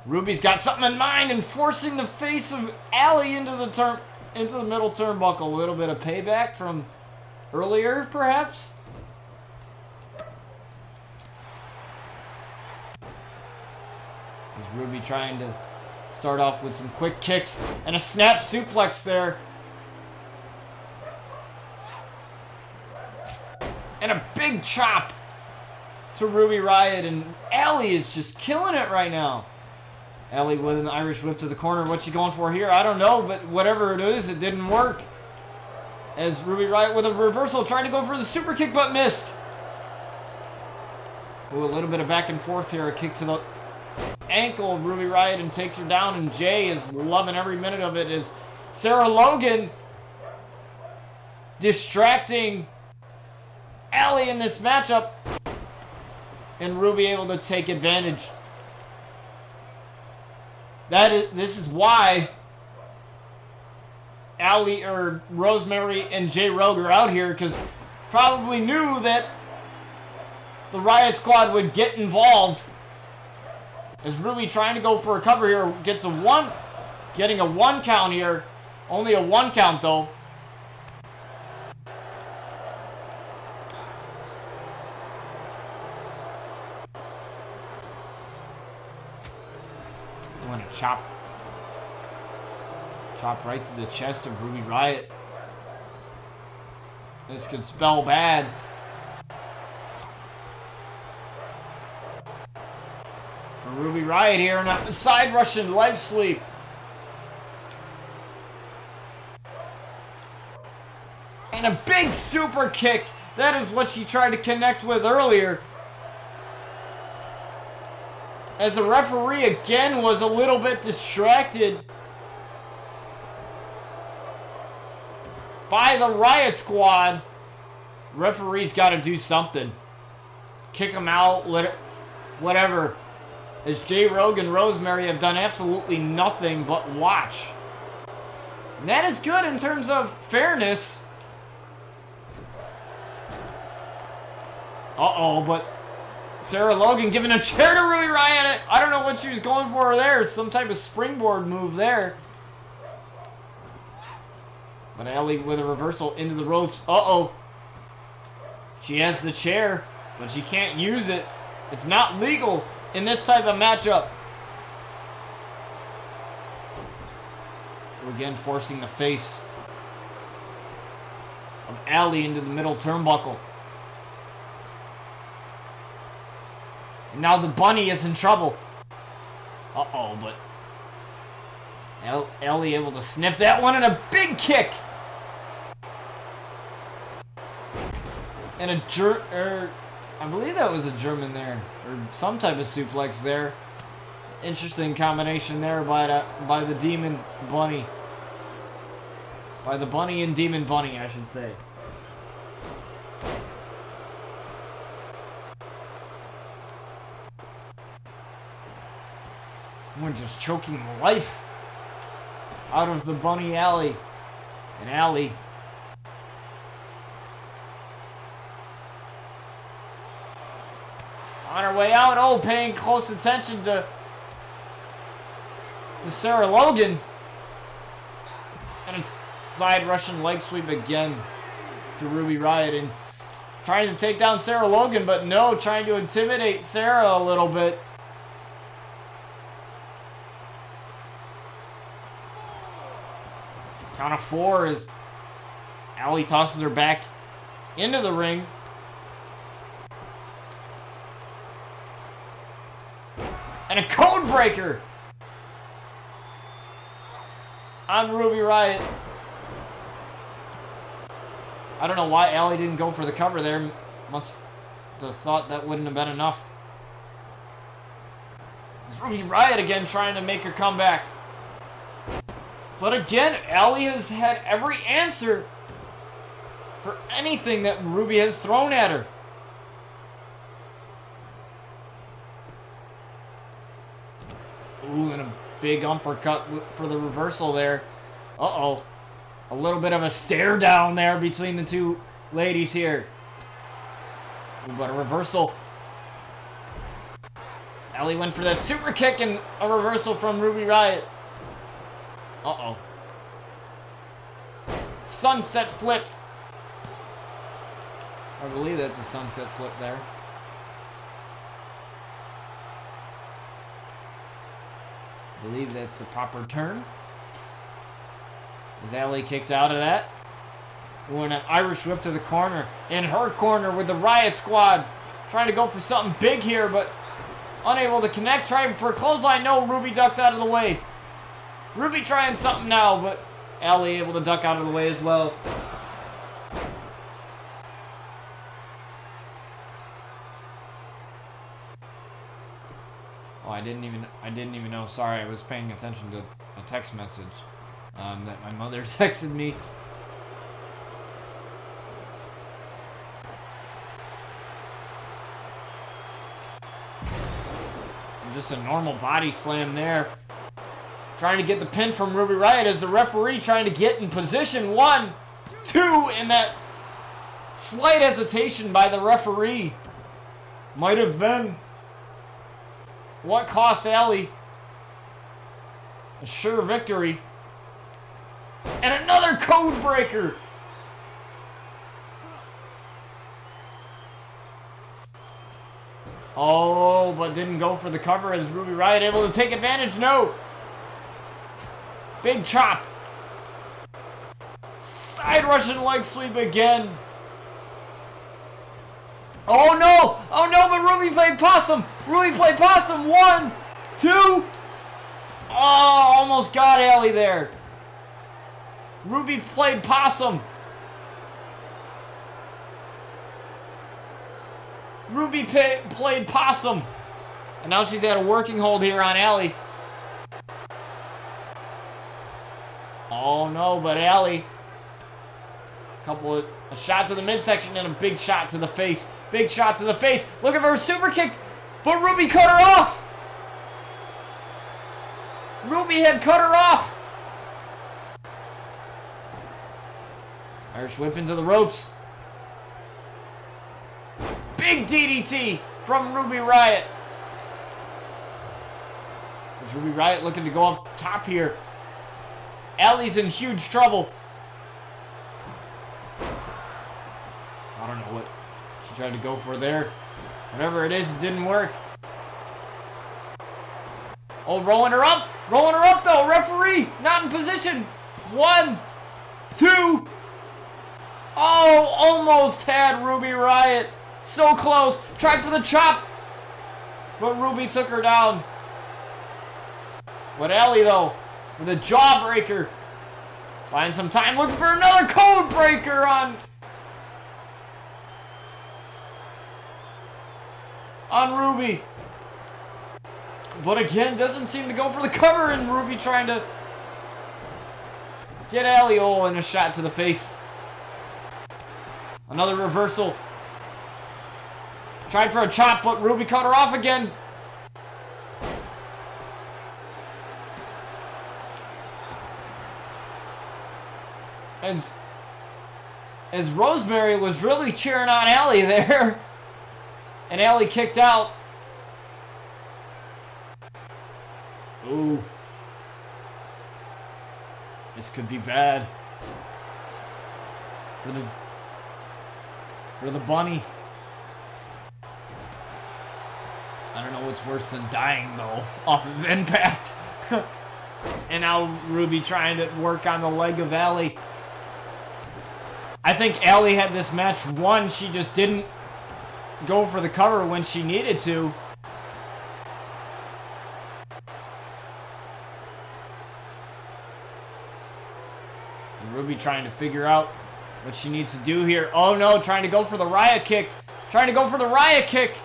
Ruby's got something in mind, and forcing the face of Allie into the middle turnbuckle. A little bit of payback from earlier, perhaps. Is Ruby trying to start off with some quick kicks and a snap suplex there. And a big chop to Ruby Riot, and Allie is just killing it right now. Allie with an Irish whip to the corner. What's she going for here? I don't know, but whatever it is, it didn't work. As Ruby Riot with a reversal, trying to go for the super kick, but missed. Ooh, a little bit of back and forth here. A kick to the ankle of Ruby Riot and takes her down, and Jay is loving every minute of it, as Sarah Logan distracting Allie in this matchup, and Ruby able to take advantage. This is why Allie or Rosemary and Jay Rogue are out here, because probably knew that the Riot Squad would get involved. As Ruby trying to go for a cover here, getting a 1 count here. Only a 1 count though. Want to chop right to the chest of Ruby Riot. This could spell bad. For Ruby Riot here, and a side Russian leg sweep. And a big super kick. That is what she tried to connect with earlier. As the referee again was a little bit distracted by the Riot Squad. Referee's got to do something. Kick him out, whatever. As Jay Rogue and Rosemary have done absolutely nothing but watch. And that is good in terms of fairness. Uh-oh, but Sarah Logan giving a chair to Ruby Riot. I don't know what she was going for there. Some type of springboard move there. But Allie with a reversal into the ropes. Uh-oh. She has the chair, but she can't use it. It's not legal in this type of matchup. We're again forcing the face of Allie into the middle turnbuckle. And now the bunny is in trouble. Uh-oh, but Allie able to sniff that one, and a big kick. And I believe that was a German there, or some type of suplex there. Interesting combination there by the Demon Bunny. By the Bunny and Demon Bunny, I should say. We're just choking the life out of the Bunny Alley. And Alley. On her way out. Oh, paying close attention to Sarah Logan. And it's side Russian leg sweep again to Ruby Riot. And trying to take down Sarah Logan, but no, trying to intimidate Sarah a little bit. Count of 4 as Allie tosses her back into the ring. And a code breaker on Ruby Riot. I don't know why Allie didn't go for the cover there. Must have thought that wouldn't have been enough. It's Ruby Riot again trying to make her comeback. But again, Allie has had every answer for anything that Ruby has thrown at her. Ooh, and a big uppercut for the reversal there. Uh-oh. A little bit of a stare down there between the two ladies here. Ooh, but a reversal. Allie went for that super kick and a reversal from Ruby Riot. Uh-oh. Sunset flip. I believe that's a sunset flip there. I believe that's the proper turn. Is Allie kicked out of that? Ooh, and an Irish whip to the corner. In her corner with the Riot Squad. Trying to go for something big here, but unable to connect. Trying for a clothesline. No, Ruby ducked out of the way. Ruby trying something now, but Allie able to duck out of the way as well. Oh, I didn't even know. Sorry, I was paying attention to a text message that my mother texted me. Just a normal body slam there. Trying to get the pin from Ruby Riot as the referee trying to get in position. 1, 2, and that slight hesitation by the referee might have been what cost Allie a sure victory. And another code breaker. Oh, but didn't go for the cover as Ruby Riot able to take advantage. No. Big chop. Side Russian leg sweep again. Oh no! Oh no, but Ruby played possum! Ruby played possum! 1, 2. Oh, almost got Allie there. Ruby played possum. Ruby played possum. And now she's at a working hold here on Allie. Oh no, but Allie. A shot to the midsection and a big shot to the face. Big shot to the face. Looking for a super kick. But Ruby cut her off. Ruby had cut her off. Irish whip into the ropes. Big DDT from Ruby Riot. Is Ruby Riot looking to go up top here? Allie's in huge trouble. I don't know what she tried to go for there. Whatever it is, it didn't work. Oh, rolling her up. Rolling her up, though. Referee, not in position. 1, 2. Oh, almost had Ruby Riot. So close. Tried for the chop. But Ruby took her down. But Allie, though, with a jawbreaker. Buying some time, looking for another code breaker on Ruby. But again, doesn't seem to go for the cover, and Ruby trying to get Allie in a shot to the face. Another reversal. Tried for a chop, but Ruby cut her off again. As Rosemary was really cheering on Allie there. And Allie kicked out. Ooh. This could be bad. For the bunny. I don't know what's worse than dying, though, off of impact. And now Ruby trying to work on the leg of Allie. I think Allie had this match won. She just didn't go for the cover when she needed to. And Ruby trying to figure out what she needs to do here. Oh no, trying to go for the Riot kick. Trying to go for the Riot kick.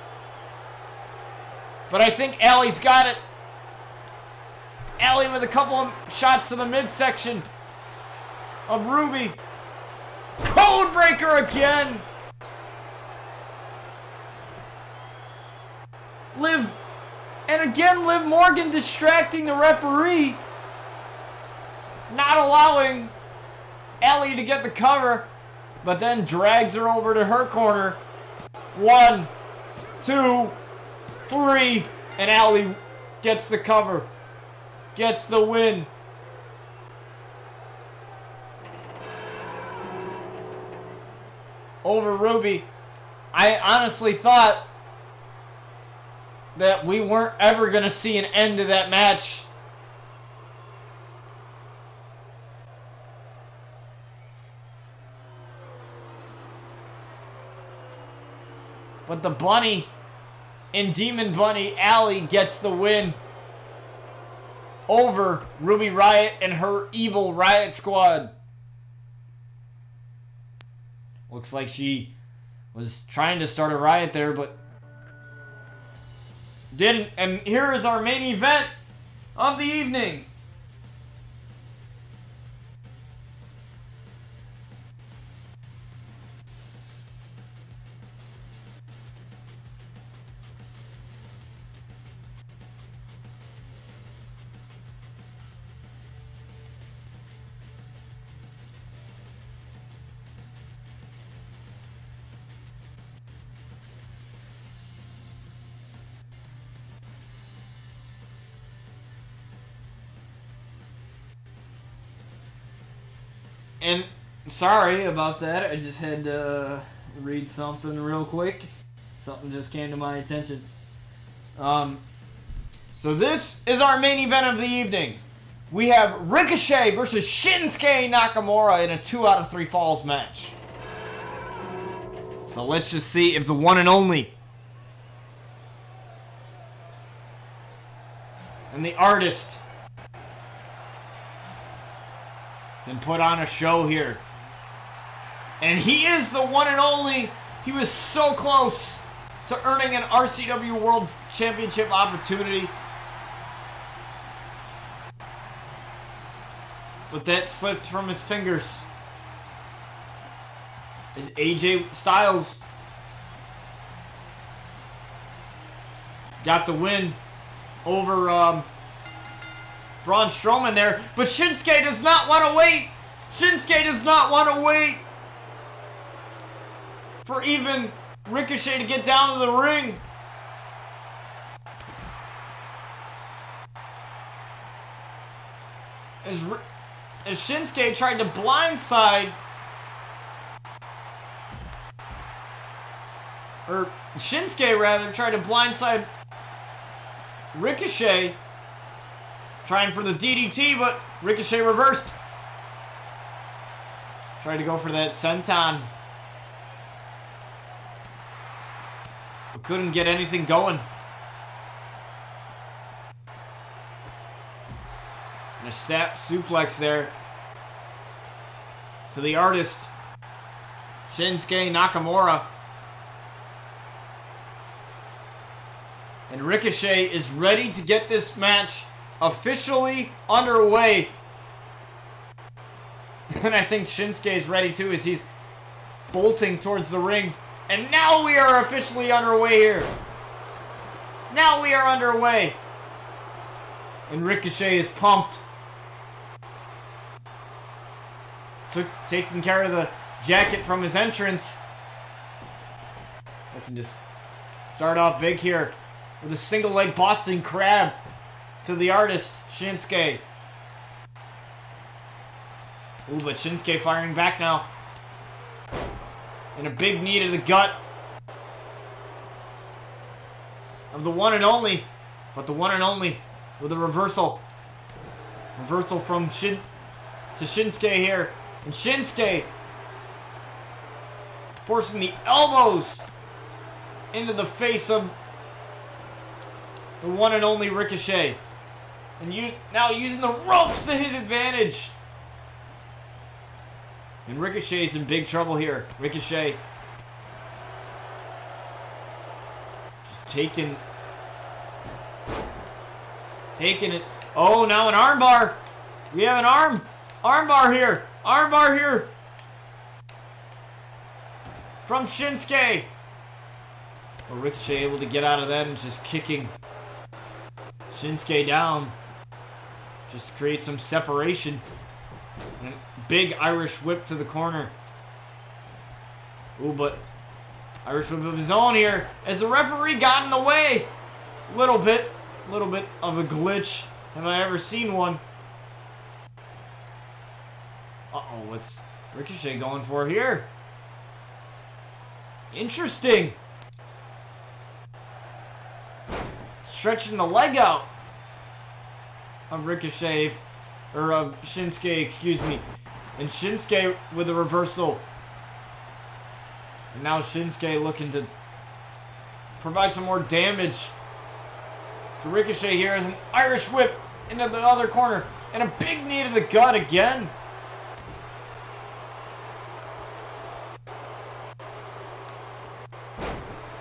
But I think Allie's got it. Allie with a couple of shots to the midsection of Ruby. Code breaker again. Liv Morgan distracting the referee. Not allowing Allie to get the cover. But then drags her over to her corner. 1, 2, 3. And Allie gets the cover. Gets the win. Over Ruby. I honestly thought that we weren't ever going to see an end to that match. But the bunny in Demon Bunny, Allie gets the win over Ruby Riot and her evil Riot Squad. Looks like she was trying to start a riot there, but didn't. And here is our main event of the evening. And sorry about that. I just had to read something real quick. Something just came to my attention. So this is our main event of the evening. We have Ricochet versus Shinsuke Nakamura in a 2 out of 3 falls match. So let's just see if the one and only and the artist and put on a show here. And he is the one and only. He was so close to earning an RCW World Championship opportunity. But that slipped from his fingers. As AJ Styles got the win over Braun Strowman there, but Shinsuke does not want to wait. Shinsuke does not want to wait for even Ricochet to get down to the ring. As Shinsuke tried to blindside, or Shinsuke rather, tried to blindside Ricochet. Trying for the DDT, but Ricochet reversed. Tried to go for that senton. But couldn't get anything going. And a step suplex there to the artist, Shinsuke Nakamura. And And Ricochet is ready to get this match officially underway. And I think Shinsuke is ready too, as he's bolting towards the ring. And now we are officially underway here. Now we are underway. And Ricochet is pumped. Taking care of the jacket from his entrance. I can just start off big here with a single leg Boston Crab to the artist, Shinsuke. Ooh, but Shinsuke firing back now. And a big knee to the gut of the one and only. But the one and only with a reversal. Reversal from to Shinsuke here. And Shinsuke forcing the elbows into the face of the one and only Ricochet. And now using the ropes to his advantage. And Ricochet's in big trouble here. Ricochet just taking it. Oh, now an armbar. We have an armbar here. Armbar here from Shinsuke. Well, Ricochet able to get out of that and just kicking Shinsuke down just to create some separation. And a big Irish whip to the corner. Ooh, but Irish whip of his own here as the referee got in the way. Little bit of a glitch. Have I ever seen one? Uh-oh, what's Ricochet going for here? Interesting. Stretching the leg out of Ricochet, or of Shinsuke, excuse me. And Shinsuke with a reversal. And now Shinsuke looking to provide some more damage to Ricochet here as an Irish whip into the other corner. And a big knee to the gut again.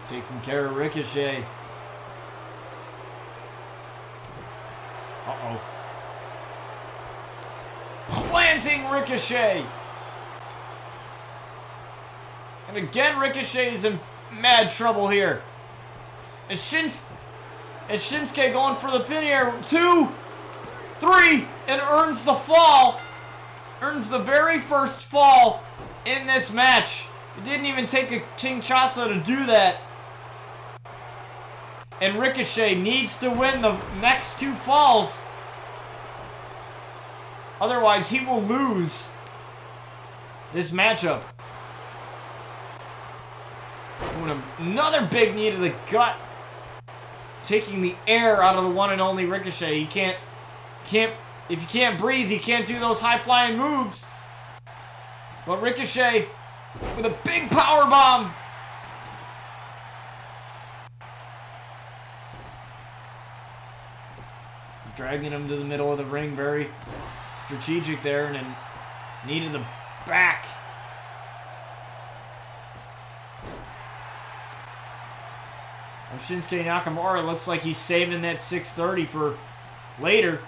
Taking care of Ricochet. Uh-oh. Planting Ricochet. And again, Ricochet is in mad trouble here. Is Shinsuke going for the pin here? 2, 3, and earns the fall. Earns the very first fall in this match. It didn't even take a Kinshasa to do that. And Ricochet needs to win the next 2 falls. Otherwise, he will lose this matchup. Doing another big knee to the gut. Taking the air out of the one and only Ricochet. He can't, if you can't breathe, he can't do those high-flying moves. But Ricochet with a big power bomb. Dragging him to the middle of the ring, very strategic there, and then knee to the back. Shinsuke Nakamura looks like he's saving that 630 for later.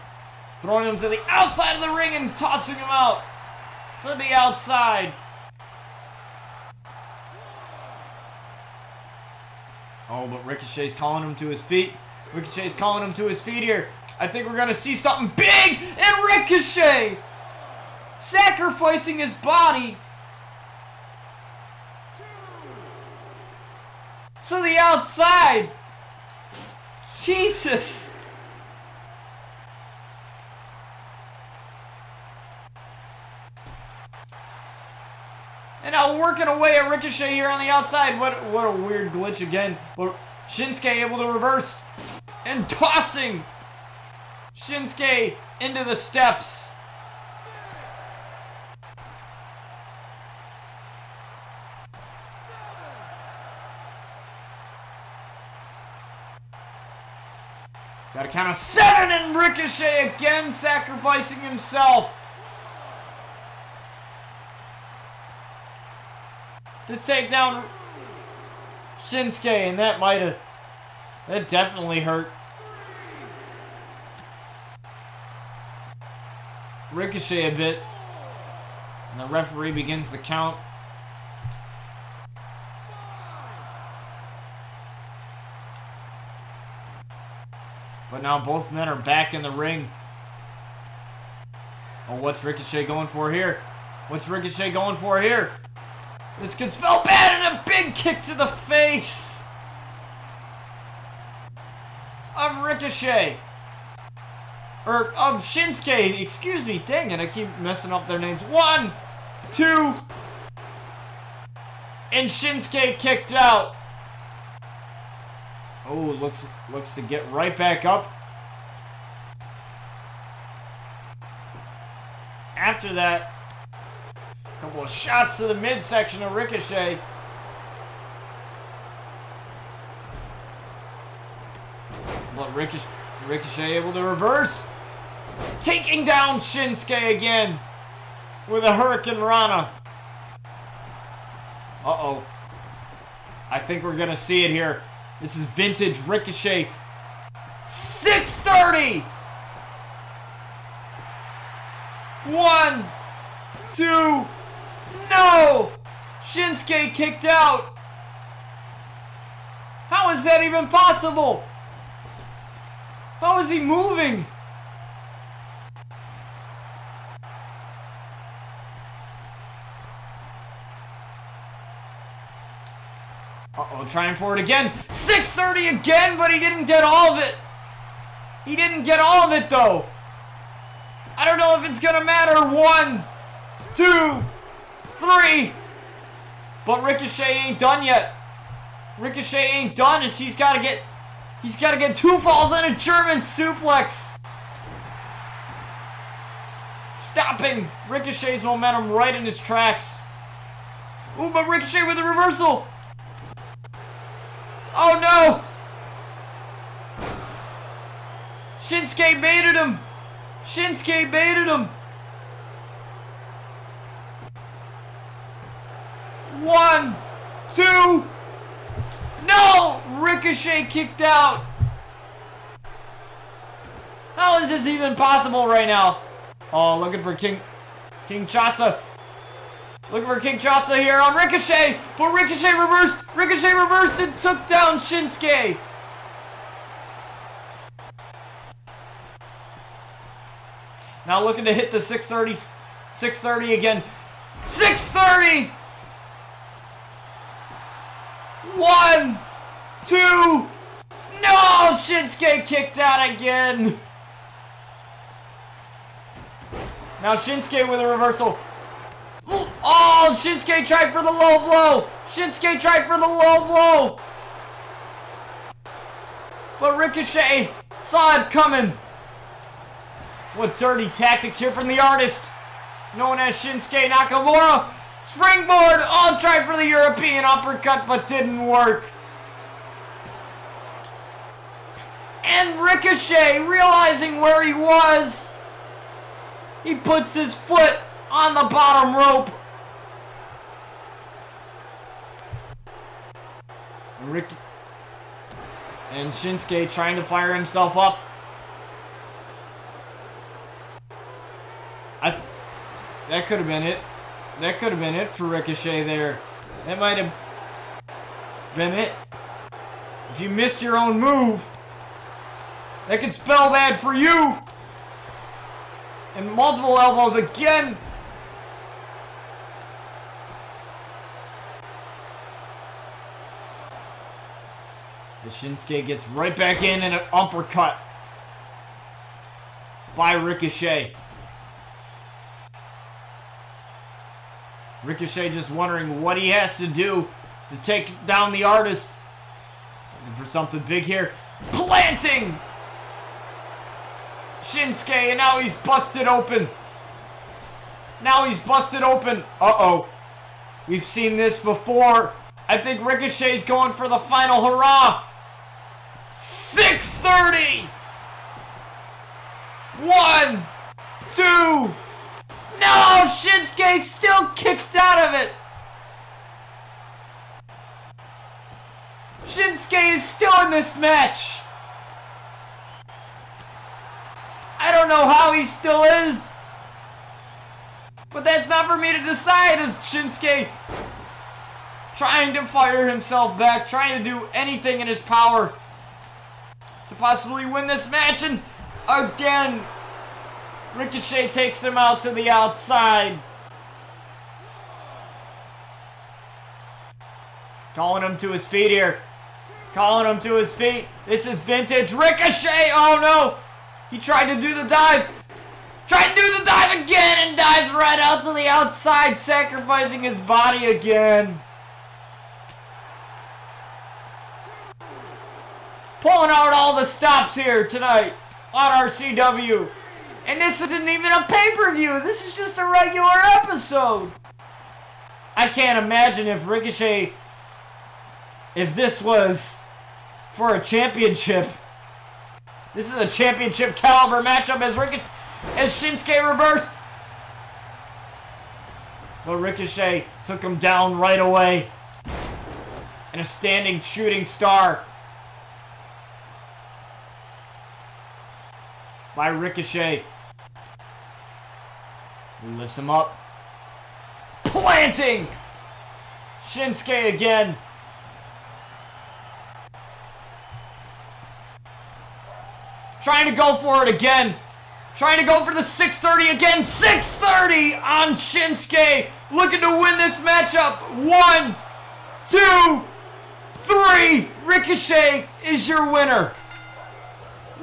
Throwing him to the outside of the ring and tossing him out to the outside. Oh, but Ricochet's calling him to his feet. Ricochet's calling him to his feet here. I think we're going to see something big, and Ricochet sacrificing his body to the outside. Jesus. And now working away at Ricochet here on the outside. What a weird glitch again. But Shinsuke able to reverse and tossing Shinsuke into the steps. Got a count of 7, and Ricochet again sacrificing himself to take down Shinsuke, and that might That definitely hurt. Ricochet a bit. And the referee begins the count. But now both men are back in the ring. Oh, what's Ricochet going for here? What's Ricochet going for here? This could spell bad, and a big kick to the face of Ricochet. Or of Shinsuke, excuse me. Dang it, I keep messing up their names. 1, 2. And Shinsuke kicked out. Oh, looks to get right back up. After that, a couple of shots to the midsection of Ricochet. But Ricochet able to reverse. Taking down Shinsuke again with a Hurricane Rana. Uh-oh. I think we're going to see it here. This is vintage Ricochet. 630! 1, 2, no! Shinsuke kicked out. How is that even possible? How is he moving? Uh-oh, trying for it again. 630 again, but he didn't get all of it. He didn't get all of it, though. I don't know if it's gonna matter. 1, 2, 3. But Ricochet ain't done yet. Ricochet ain't done as he's gotta get 2 falls and a German suplex. Stopping Ricochet's momentum right in his tracks. Ooh, but Ricochet with a reversal. Oh no! Shinsuke baited him. Shinsuke baited him. 1, 2. No! Ricochet kicked out. How is this even possible right now? Oh, looking for King Chasa. Looking for King Chasa here on Ricochet. But Ricochet reversed. Ricochet reversed and took down Shinsuke. Now looking to hit the 630 again. 630! 1, 2. No! Shinsuke kicked out again. Now Shinsuke with a reversal. Oh, Shinsuke tried for the low blow. Shinsuke tried for the low blow. But Ricochet saw it coming. What dirty tactics here from the artist known as Shinsuke Nakamura. Springboard. Oh, tried for the European uppercut, but didn't work. And Ricochet, realizing where he was, he puts his foot on the bottom rope. And Shinsuke trying to fire himself up. That could have been it. That could have been it for Ricochet there. That might have been it. If you miss your own move, that could spell bad for you. And multiple elbows again. The Shinsuke gets right back in and an uppercut by Ricochet. Ricochet just wondering what he has to do to take down the artist. Looking for something big here. Planting Shinsuke, and now he's busted open. Now he's busted open. Uh-oh. We've seen this before. I think Ricochet's going for the final hurrah. 630. 1, 2. No! Shinsuke still kicked out of it. Shinsuke is still in this match. I don't know how he still is. But that's not for me to decide, as Shinsuke trying to fire himself back, trying to do anything in his power to possibly win this match. And again, Ricochet takes him out to the outside. Calling him to his feet here. Calling him to his feet. This is vintage Ricochet. Oh no. He tried to do the dive. Tried to do the dive again and dives right out to the outside, sacrificing his body again. Pulling out all the stops here tonight on RCW. And this isn't even a pay-per-view. This is just a regular episode. I can't imagine if Ricochet, if this was for a championship. This is a championship caliber matchup as Shinsuke reversed. But Ricochet took him down right away. And a standing shooting star by Ricochet. He lifts him up. Planting Shinsuke again. Trying to go for it again. Trying to go for the 630 again. 630 on Shinsuke. Looking to win this matchup. 1, 2, 3. Ricochet is your winner.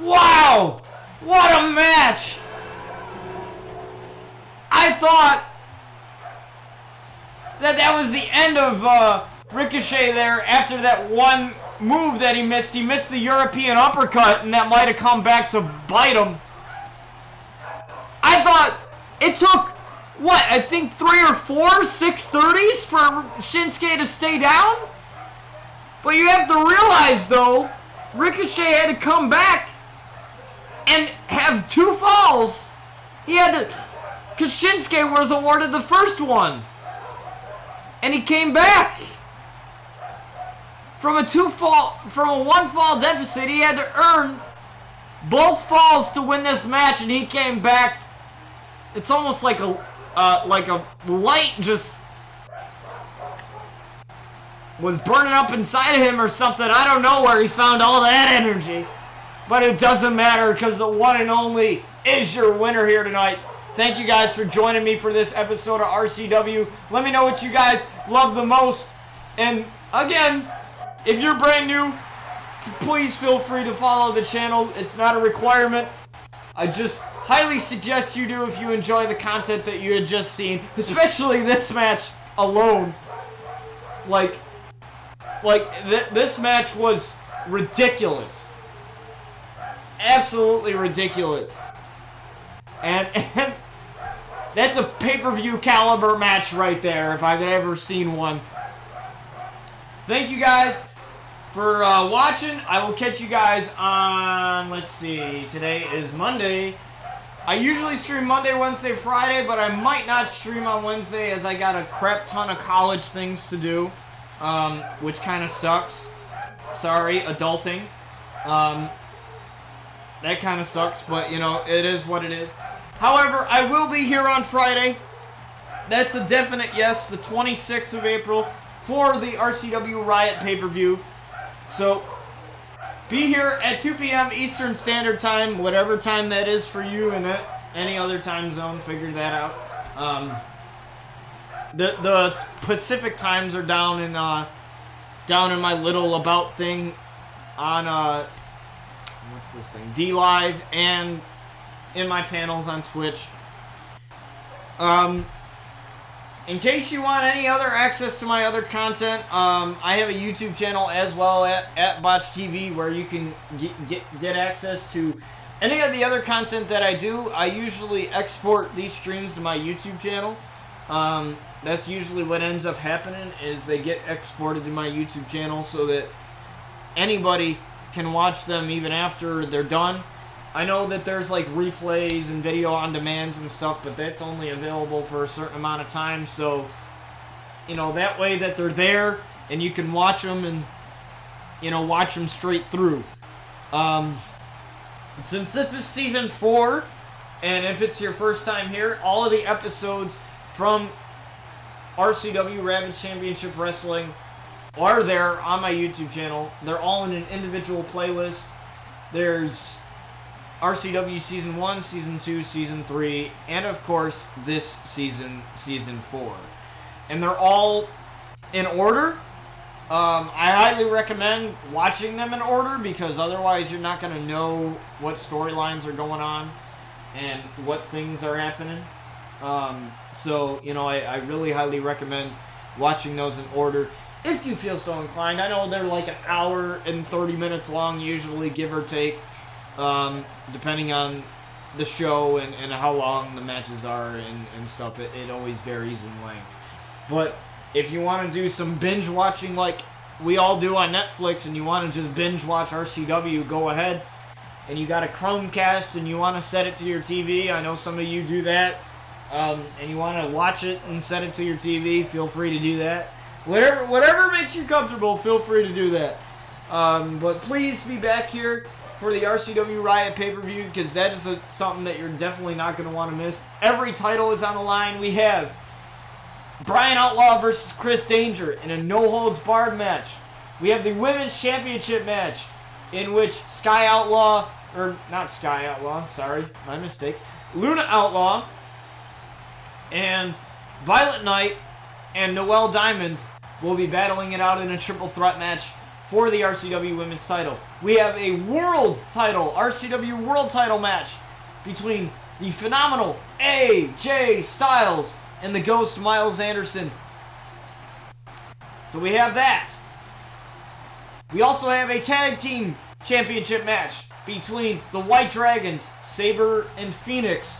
Wow. What a match. I thought that was the end of Ricochet there after that one move that he missed. He missed the European uppercut, and that might have come back to bite him. I thought it took, what, I think 3 or 4 630s for Shinsuke to stay down? But you have to realize, though, Ricochet had to come back and have 2 falls. He had to, because Shinsuke was awarded the first one. And he came back. From a 1 fall deficit, he had to earn both falls to win this match, and he came back. It's almost like a light just was burning up inside of him or something. I don't know where he found all that energy. But it doesn't matter, because the one and only is your winner here tonight. Thank you guys for joining me for this episode of RCW. Let me know what you guys love the most. And again, if you're brand new, please feel free to follow the channel. It's not a requirement. I just highly suggest you do if you enjoy the content that you had just seen. Especially this match alone. This match was ridiculous. Absolutely ridiculous. And that's a pay-per-view caliber match right there, if I've ever seen one. Thank you guys for watching. I will catch you guys on, let's see, today is Monday. I usually stream Monday, Wednesday, Friday, but I might not stream on Wednesday as I got a crap ton of college things to do, which kind of sucks. Sorry, adulting. That kind of sucks, but, you know, it is what it is. However, I will be here on Friday. That's a definite yes, the 26th of April, for the RCW Riot pay-per-view. So, be here at 2 p.m. Eastern Standard Time, whatever time that is for you in any other time zone, figure that out. The Pacific times are down in my little about thing on what's this thing? D-Live, and in my panels on Twitch. In case you want any other access to my other content, I have a YouTube channel as well at Botch TV, where you can get access to any of the other content that I do. I usually export these streams to my YouTube channel. That's usually what ends up happening, is they get exported to my YouTube channel so that anybody can watch them even after they're done. I know that there's like replays and video on demands and stuff, but that's only available for a certain amount of time, so, you know, that way that they're there and you can watch them and watch them straight through. Since this is season 4, and if it's your first time here, all of the episodes from RCW Ravage Championship Wrestling are there on my YouTube channel. They're all in an individual playlist. There's RCW Season 1, Season 2, Season 3, and of course this season, Season 4. And they're all in order. I highly recommend watching them in order because otherwise you're not going to know what storylines are going on and what things are happening. So, I really highly recommend watching those in order if you feel so inclined. I know they're like an hour and 30 minutes long usually, give or take, depending on the show and how long the matches are and stuff. It always varies in length. But if you want to do some binge watching like we all do on Netflix and you want to just binge watch RCW, go ahead. And you got a Chromecast and you want to set it to your TV, I know some of you do that, and you want to watch it and set it to your TV, feel free to do that. Whatever makes you comfortable, feel free to do that. But please be back here for the RCW Riot pay-per-view because that is something that you're definitely not going to want to miss. Every title is on the line. We have Brian Outlaw versus Chris Danger in a no-holds-barred match. We have the Women's Championship match in which Luna Outlaw and Violet Knight and Noelle Diamond will be battling it out in a triple threat match for the RCW Women's title. We have a RCW World title match between the phenomenal AJ Styles and the Ghost Miles Anderson. So we have that. We also have a tag team championship match between the White Dragons, Sabre and Phoenix,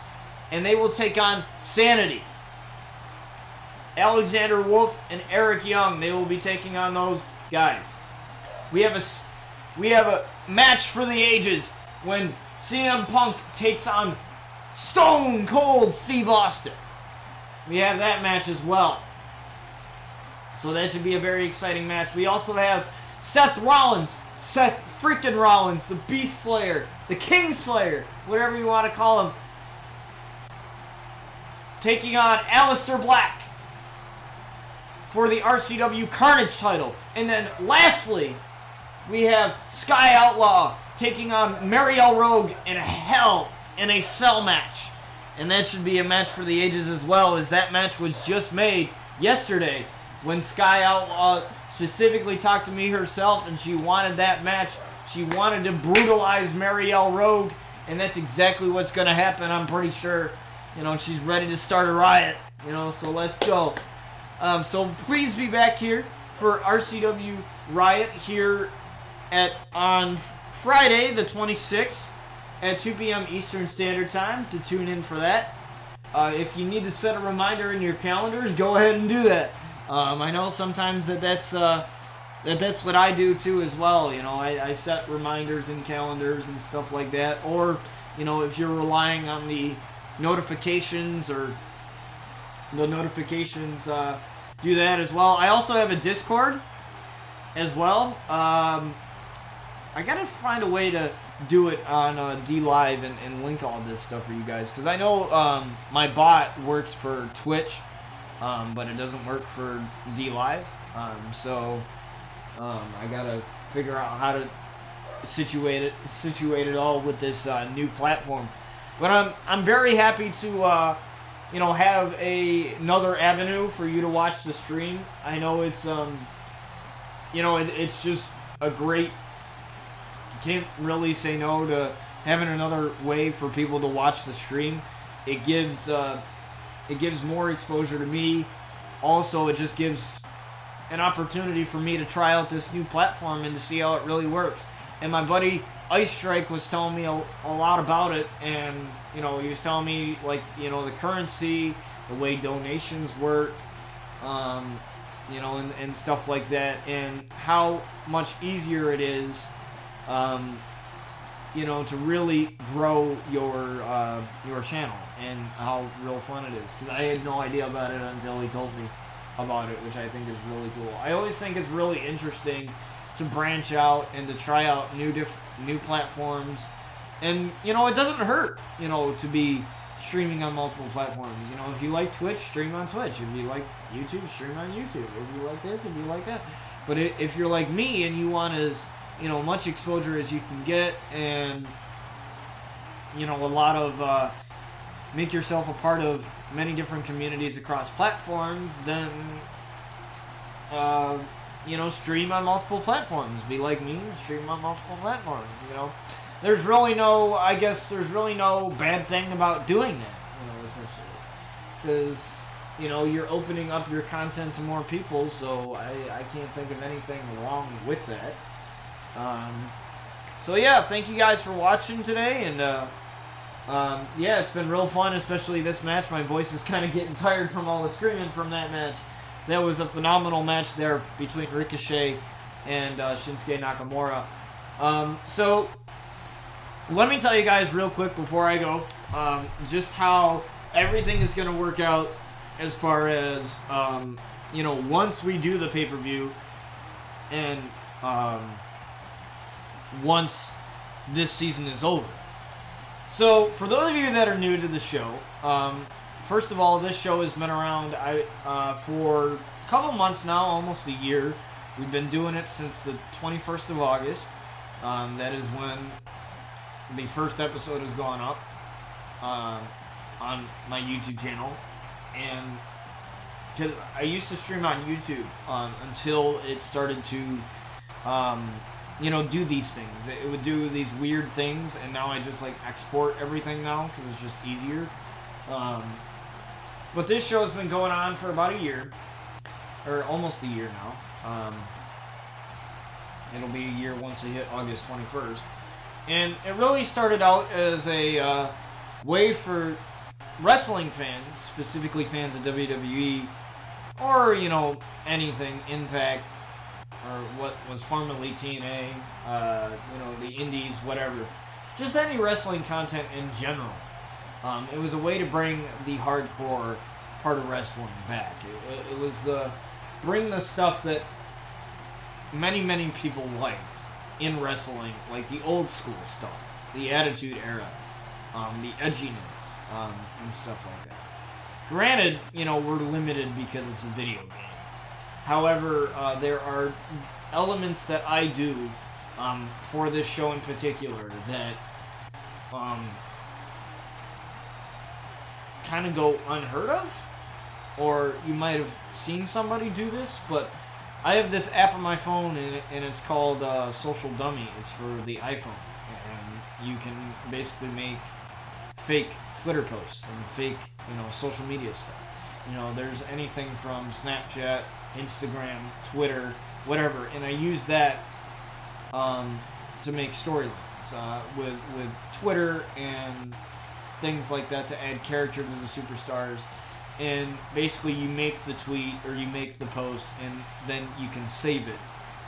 and they will take on Sanity. Alexander Wolf and Eric Young, they will be taking on those guys. We have a match for the ages when CM Punk takes on Stone Cold Steve Austin. We have that match as well. So that should be a very exciting match. We also have Seth freaking Rollins, the Beast Slayer, the King Slayer, whatever you want to call him, taking on Aleister Black for the RCW Carnage title. And then lastly, we have Sky Outlaw taking on Marielle Rogue in a Cell match. And that should be a match for the ages as well, as that match was just made yesterday when Sky Outlaw specifically talked to me herself and she wanted that match. She wanted to brutalize Marielle Rogue, and that's exactly what's going to happen, I'm pretty sure. She's ready to start a riot, so let's go. So please be back here for RCW Riot here on Friday the 26th. At 2 p.m. Eastern Standard Time to tune in for that. If you need to set a reminder in your calendars, go ahead and do that. I know sometimes that's what I do too as well. I set reminders in calendars and stuff like that. Or, if you're relying on the notifications do that as well. I also have a Discord as well. I gotta find a way to do it on D-Live and link all this stuff for you guys, because I know my bot works for Twitch, but it doesn't work for D-Live, so I gotta figure out how to situate it all with this new platform. But I'm very happy to have another avenue for you to watch the stream. I know it's it's just a great. Can't really say no to having another way for people to watch the stream. It gives more exposure to me. Also, it just gives an opportunity for me to try out this new platform and to see how it really works. And my buddy Ice Strike was telling me a lot about it, and he was telling me the currency, the way donations work, and stuff like that, and how much easier it is. To really grow your channel and how real fun it is. Because I had no idea about it until he told me about it, which I think is really cool. I always think it's really interesting to branch out and to try out new platforms. And, you know, it doesn't hurt, you know, to be streaming on multiple platforms. You know, if you like Twitch, stream on Twitch. If you like YouTube, stream on YouTube. If you like this, if you like that. But if you're like me and you want as, you know, much exposure as you can get, and, you know, a lot of, make yourself a part of many different communities across platforms, then, you know, stream on multiple platforms. Be like me and stream on multiple platforms, you know. There's really no bad thing about doing that, you know, essentially. Because, you know, you're opening up your content to more people, so I can't think of anything wrong with that. So yeah, thank you guys for watching today, and yeah, it's been real fun, especially this match. My voice is kind of getting tired from all the screaming from that match. That was a phenomenal match there between Ricochet and Shinsuke Nakamura. So let me tell you guys real quick before I go, just how everything is going to work out as far as, you know, once we do the pay-per-view and once this season is over. So, for those of you that are new to the show, first of all, this show has been around for a couple months now, almost a year. We've been doing it since the 21st of August. That is when the first episode has gone up on my YouTube channel. And because I used to stream on YouTube until it started to, you know, do these things. It would do these weird things, and now I just like export everything now because it's just easier. But this show has been going on for about a year, or almost a year now. It'll be a year once we hit August 21st. And it really started out as a way for wrestling fans, specifically fans of WWE, or, you know, anything, Impact, or what was formerly TNA, you know, the Indies, whatever. Just any wrestling content in general. It was a way to bring the hardcore part of wrestling back. It was bring the stuff that many people liked in wrestling, like the old school stuff, the Attitude Era, the edginess, and stuff like that. Granted, you know, we're limited because it's a video game. However, there are elements that I do for this show in particular that kind of go unheard of, or you might have seen somebody do this, but I have this app on my phone, and it's called Social Dummy. It's for the iPhone, and you can basically make fake Twitter posts and fake, you know, social media stuff. You know, there's anything from Snapchat, Instagram, Twitter, whatever, and I use that to make storylines with Twitter and things like that to add character to the superstars. And basically you make the tweet or you make the post, and then you can save it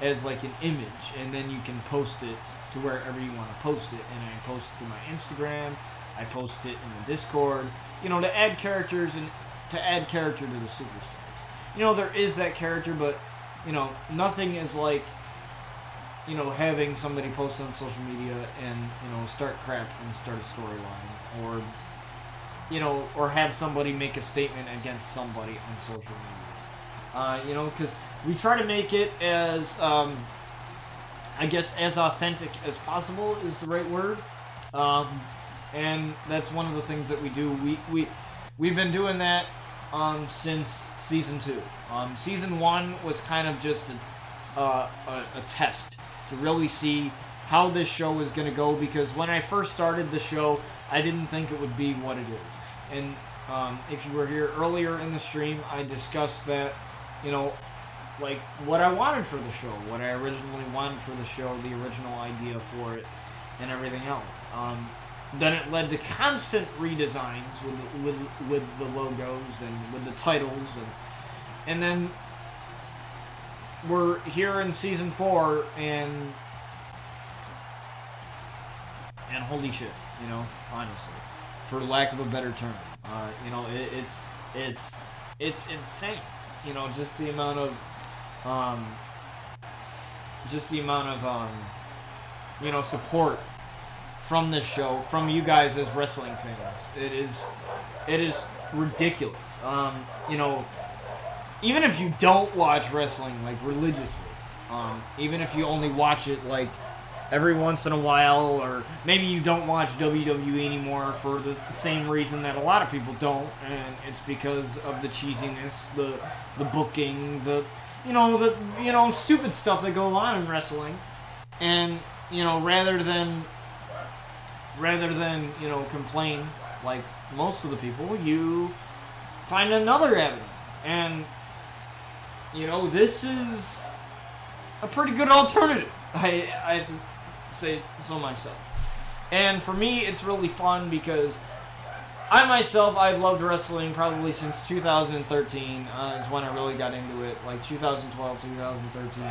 as like an image, and then you can post it to wherever you want to post it. And I post it to my Instagram, I post it in the Discord, you know, to add characters and to add character to the superstars. You know, there is that character, but, you know, nothing is like, you know, having somebody post on social media and, you know, start crap and start a storyline, or, you know, or have somebody make a statement against somebody on social media. You know, because we try to make it as, I guess, as authentic as possible is the right word. And that's one of the things that we do. We've been doing that since Season 2. Season 1 was kind of just a test to really see how this show was going to go, because when I first started the show, I didn't think it would be what it is. And if you were here earlier in the stream, I discussed that, you know, like what I wanted for the show, what I originally wanted for the show, the original idea for it, and everything else. Then it led to constant redesigns with the logos and with the titles, and then we're here in Season 4, and holy shit, you know, honestly, for lack of a better term, you know, it's insane, you know, just the amount of just the amount of support from this show, from you guys as wrestling fans. It is ridiculous. Even if you don't watch wrestling like religiously, even if you only watch it like every once in a while, or maybe you don't watch WWE anymore for the same reason that a lot of people don't, and it's because of the cheesiness, the booking, the stupid stuff that go on in wrestling, and rather than complain like most of the people, you find another avenue, and this is a pretty good alternative. I have to say so myself. And for me, it's really fun because I've loved wrestling probably since 2013. Is when I really got into it, like 2012, 2013.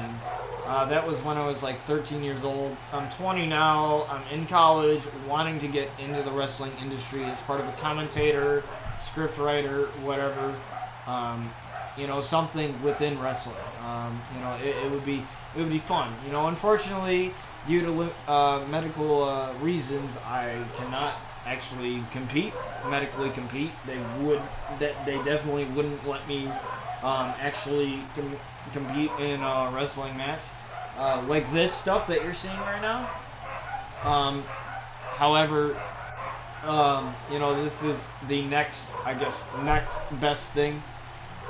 That was when I was like 13 years old. I'm 20 now. I'm in college, wanting to get into the wrestling industry as part of a commentator, script writer, whatever. Something within wrestling. It would be fun. Unfortunately, due to medical reasons, I cannot actually medically compete. They definitely wouldn't let me actually compete in a wrestling match like this stuff that you're seeing right now. However, this is the next best thing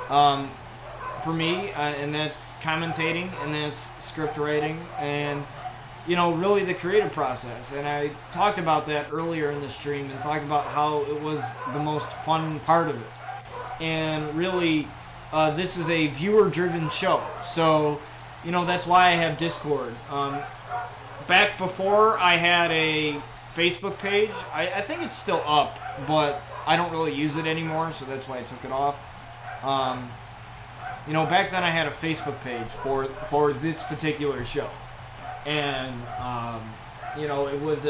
for me, and that's commentating, and that's script writing, and really the creative process. And I talked about that earlier in the stream, and talked about how it was the most fun part of it. And really, this is a viewer-driven show, so that's why I have Discord. Back before, I had a Facebook page. I think it's still up, but I don't really use it anymore, so that's why I took it off. Back then I had a Facebook page for this particular show, and it was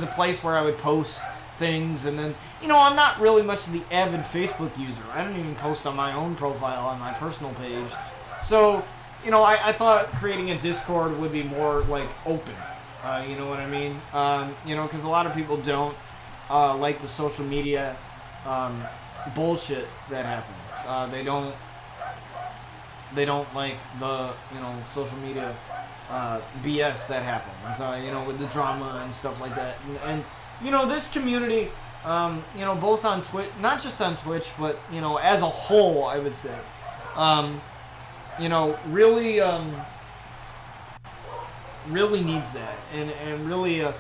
a place where I would post things, and then I'm not really much of the avid Facebook user. I don't even post on my own profile on my personal page, so I thought creating a Discord would be more like open. You know what I mean? Because a lot of people don't like the social media bullshit that happens. They don't like the social media BS that happens. With the drama and stuff like that. And this community, both on Twitch, not just on Twitch, but as a whole, I would say, really needs that, and really, I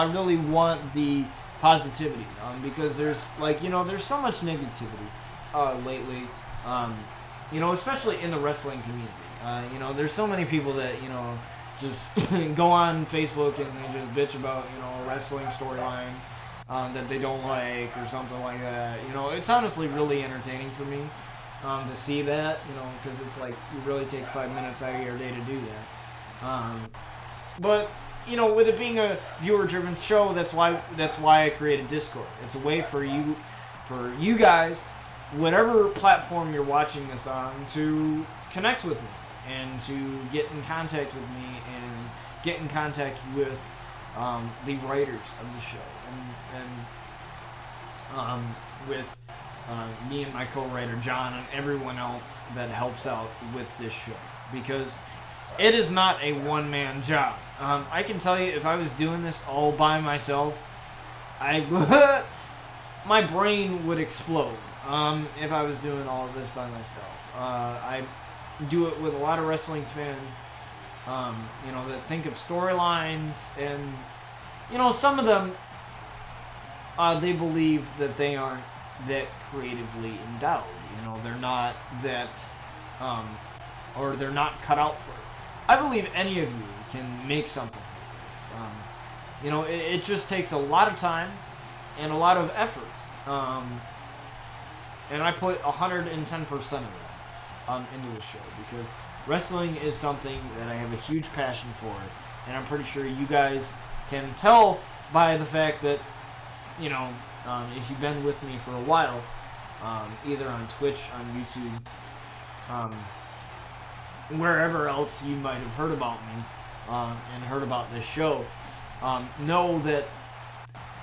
really want the positivity, because there's so much negativity lately, especially in the wrestling community. There's so many people that just go on Facebook and they just bitch about a wrestling storyline that they don't like or something like that. It's honestly really entertaining for me to see that, because it's like you really take 5 minutes out of your day to do that. But with it being a viewer-driven show, that's why I created Discord. It's a way for you guys, whatever platform you're watching this on, to connect with me and to get in contact with me and get in contact with the writers of the show and with me and my co-writer John and everyone else that helps out with this show, because it is not a one-man job. I can tell you, if I was doing this all by myself, my brain would explode. If I was doing all of this by myself, I do it with a lot of wrestling fans, that think of storylines, and some of them, they believe that they aren't that creatively endowed. They're not that, or they're not cut out for it. I believe any of you can make something like this. It just takes a lot of time and a lot of effort. And I put 110% of it into the show, because wrestling is something that I have a huge passion for, and I'm pretty sure you guys can tell by the fact that, if you've been with me for a while, either on Twitch, on YouTube, wherever else you might have heard about me and heard about this show, know that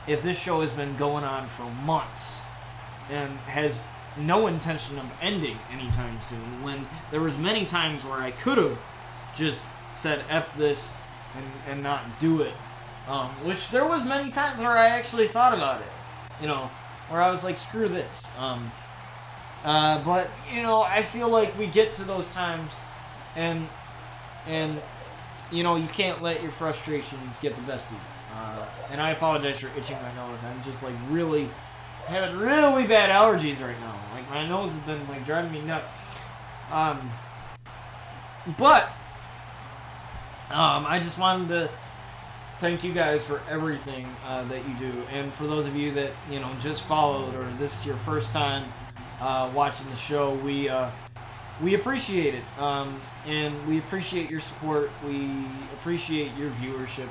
if this show has been going on for months and has no intention of ending anytime soon, when there was many times where I could have just said F this and not do it, which there was many times where I actually thought about it, where I was like, screw this. But, I feel like we get to those times and you can't let your frustrations get the best of you. And I apologize for itching my nose. I'm just like really having really bad allergies right now. Like my nose has been like driving me nuts. But I just wanted to thank you guys for everything that you do, and for those of you that just followed or this is your first time watching the show, we appreciate it, and we appreciate your support. We appreciate your viewership,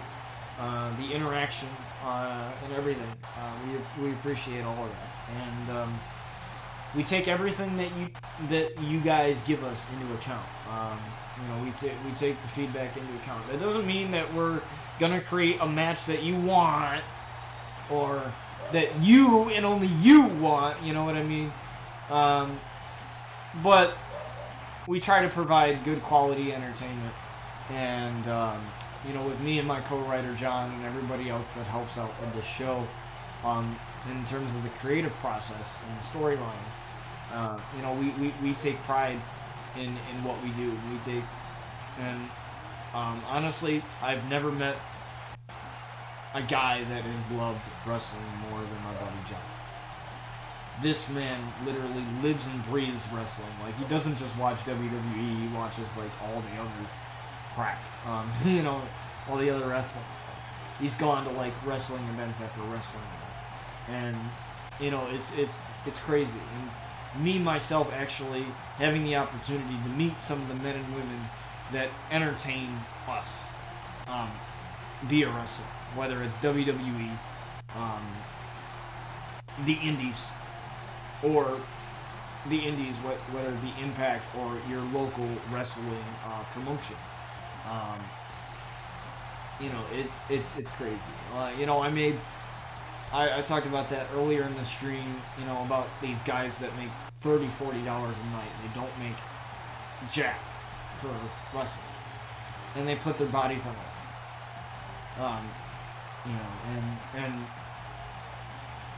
the interaction, and everything. We appreciate all of that, and we take everything that you guys give us into account. We take the feedback into account. That doesn't mean that we're gonna create a match that you want, or that you and only you want. You know what I mean? But we try to provide good quality entertainment, and with me and my co-writer John and everybody else that helps out with this show, in terms of the creative process and the storylines, we take pride in what we do. Honestly, I've never met a guy that has loved wrestling more than my buddy John. This man literally lives and breathes wrestling. Like, he doesn't just watch WWE, he watches like all the other crap. All the other wrestling stuff. He's gone to like wrestling events after wrestling event. And it's crazy. And me myself actually having the opportunity to meet some of the men and women that entertain us via wrestling, whether it's WWE, the Indies, or the Indies, whether it be Impact or your local wrestling promotion. It's crazy. I talked about that earlier in the stream, about these guys that make $30, $40 a night. They don't make jack for wrestling. And they put their bodies on it.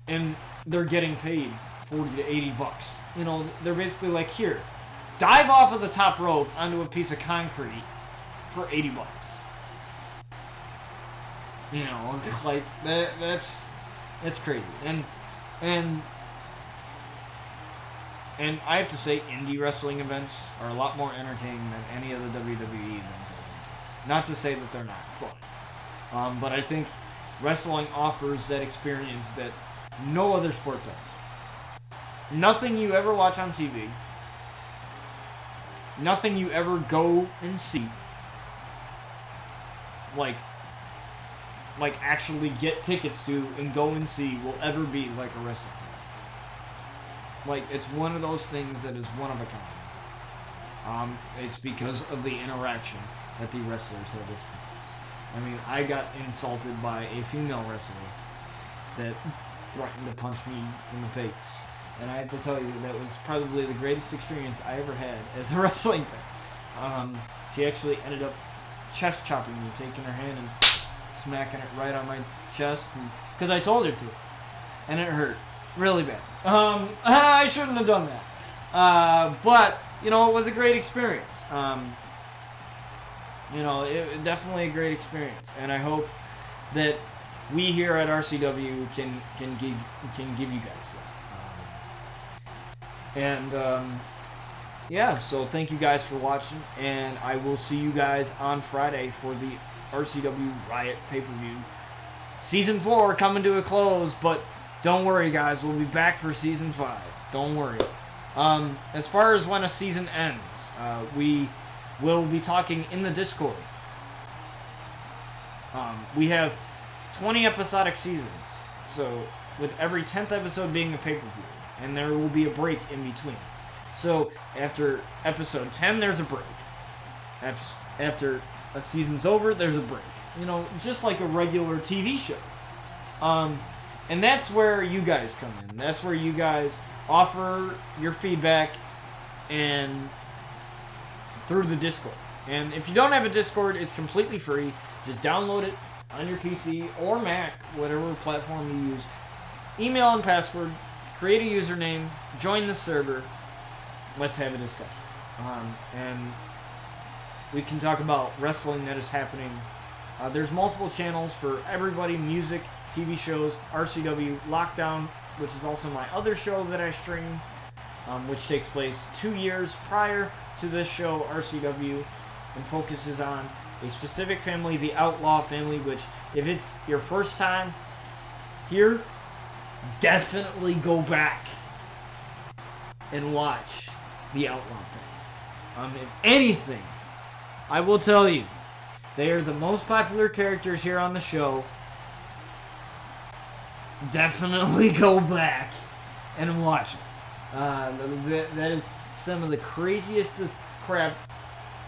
And they're getting paid $40 to $80. They're basically like, here, dive off of the top rope onto a piece of concrete for $80. Like that's crazy. And I have to say, indie wrestling events are a lot more entertaining than any of the WWE events. Not to say that they're not fun, but I think wrestling offers that experience that no other sport does. Nothing you ever watch on TV, nothing you ever go and see, like actually get tickets to and go and see, will ever be like a wrestling event. Like, it's one of those things that is one of a kind. It's because of the interaction that the wrestlers have experienced. I mean, I got insulted by a female wrestler that threatened to punch me in the face. And I have to tell you, that was probably the greatest experience I ever had as a wrestling fan. She actually ended up chest chopping me, taking her hand and smacking it right on my chest, because I told her to. And it hurt really bad. I shouldn't have done that. But, it was a great experience. It definitely a great experience. And I hope that we here at RCW can give you guys that. So thank you guys for watching, and I will see you guys on Friday for the RCW Riot pay-per-view. Season 4 coming to a close, but don't worry, guys, we'll be back for Season 5. Don't worry. As far as when a season ends, we will be talking in the Discord. We have 20 episodic seasons, so with every 10th episode being a pay-per-view, and there will be a break in between. So after episode 10, there's a break. after a season's over, there's a break. You know, just like a regular TV show. And that's where you guys come in. That's where you guys offer your feedback and through the Discord. And if you don't have a Discord, it's completely free. Just download it on your PC or Mac, whatever platform you use. Email and password, create a username, join the server. Let's have a discussion. And we can talk about wrestling that is happening. There's multiple channels for everybody, music, TV shows, RCW, Lockdown, which is also my other show that I stream, which takes place 2 years prior to this show, RCW, and focuses on a specific family, the Outlaw family, which, if it's your first time here, definitely go back and watch the Outlaw family. If anything, I will tell you, they are the most popular characters here on the show. Definitely go back and watch it. That is some of the craziest crap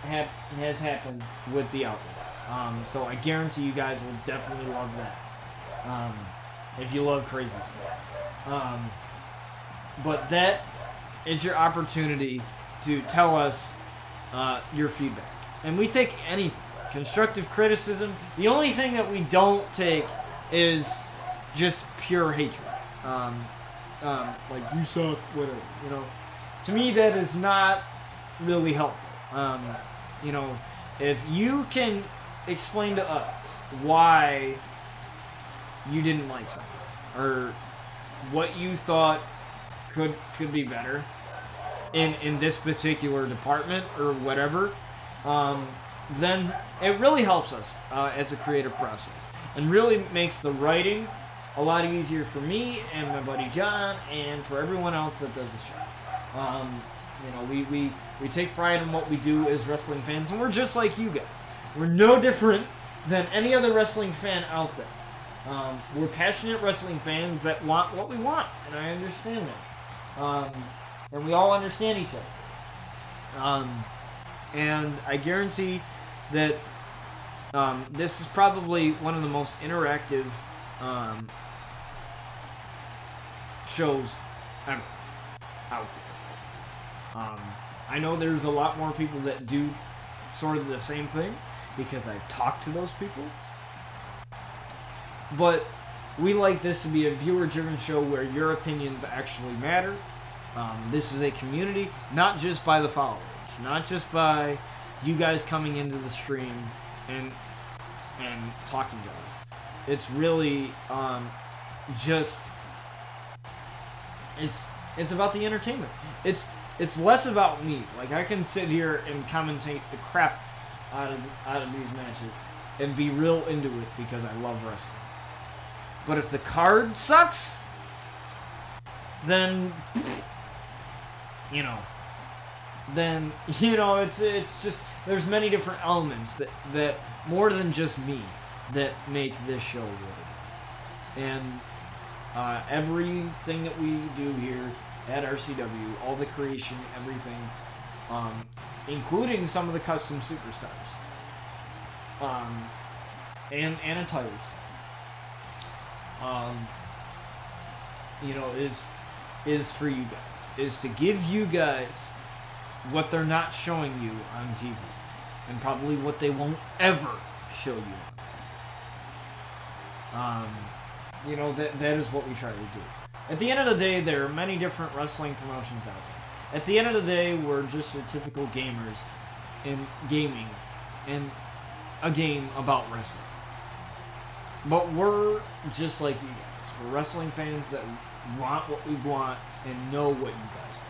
has happened with the Outlaws. So I guarantee you guys will definitely love that. If you love crazy stuff. But that is your opportunity to tell us your feedback. And we take anything. Constructive criticism. The only thing that we don't take is just pure hatred. Like, you suck, whatever. You know, to me that is not really helpful. You know, if you can explain to us why you didn't like something, or what you thought could be better in this particular department or whatever, then it really helps us as a creative process, and really makes the writing a lot easier for me and my buddy John, and for everyone else that does the show. You know, we take pride in what we do as wrestling fans, and we're just like you guys. We're no different than any other wrestling fan out there. We're passionate wrestling fans that want what we want, and I understand that. And we all understand each other. And I guarantee that this is probably one of the most interactive shows ever out there. I know there's a lot more people that do sort of the same thing, because I've talked to those people. But we like this to be a viewer-driven show where your opinions actually matter. This is a community, not just by the followers, not just by you guys coming into the stream and talking to us. It's really just it's about the entertainment. It's less about me. Like, I can sit here and commentate the crap out of these matches and be real into it because I love wrestling. But if the card sucks, then it's just, there's many different elements that more than just me that make this show what it is. And everything that we do here at RCW, all the creation, everything, including some of the custom superstars, and attires, is for you guys, is to give you guys what they're not showing you on TV, and probably what they won't ever show you on TV. That is what we try to do. At the end of the day, there are many different wrestling promotions out there. At the end of the day, we're just your typical gamers in gaming, and a game about wrestling. But we're just like you guys. We're wrestling fans that want what we want and know what you guys want.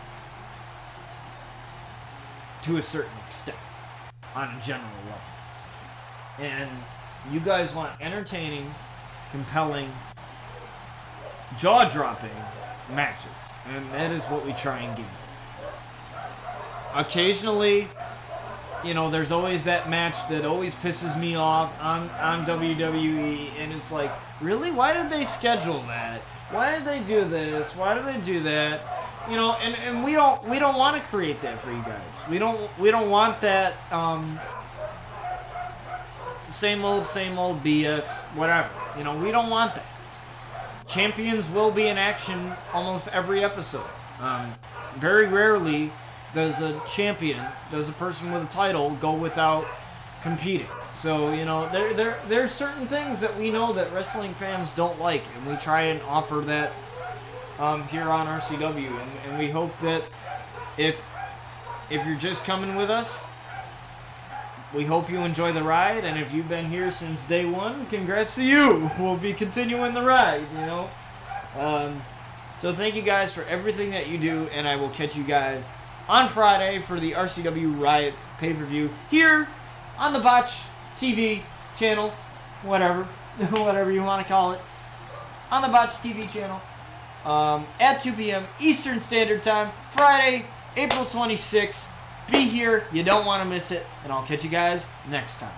To a certain extent. On a general level. And you guys want entertaining, compelling, jaw-dropping matches. And that is what we try and give you. Occasionally, there's always that match that always pisses me off on WWE, and it's like, really? Why did they schedule that? Why did they do this? Why did they do that? You know, and we don't want to create that for you guys. We don't want that same old BS, whatever. You know, we don't want that. Champions will be in action almost every episode. Very rarely does a person with a title go without competing. So, you know, there's certain things that we know that wrestling fans don't like, and we try and offer that here on RCW, and we hope that if you're just coming with us, we hope you enjoy the ride, and if you've been here since day one, congrats to you. We'll be continuing the ride, you know. So thank you guys for everything that you do, and I will catch you guys on Friday for the RCW Riot pay-per-view here on the Botch TV channel, whatever you want to call it, on the Botch TV channel, at 2 p.m. Eastern Standard Time, Friday, April 26th. Be here. You don't want to miss it. And I'll catch you guys next time.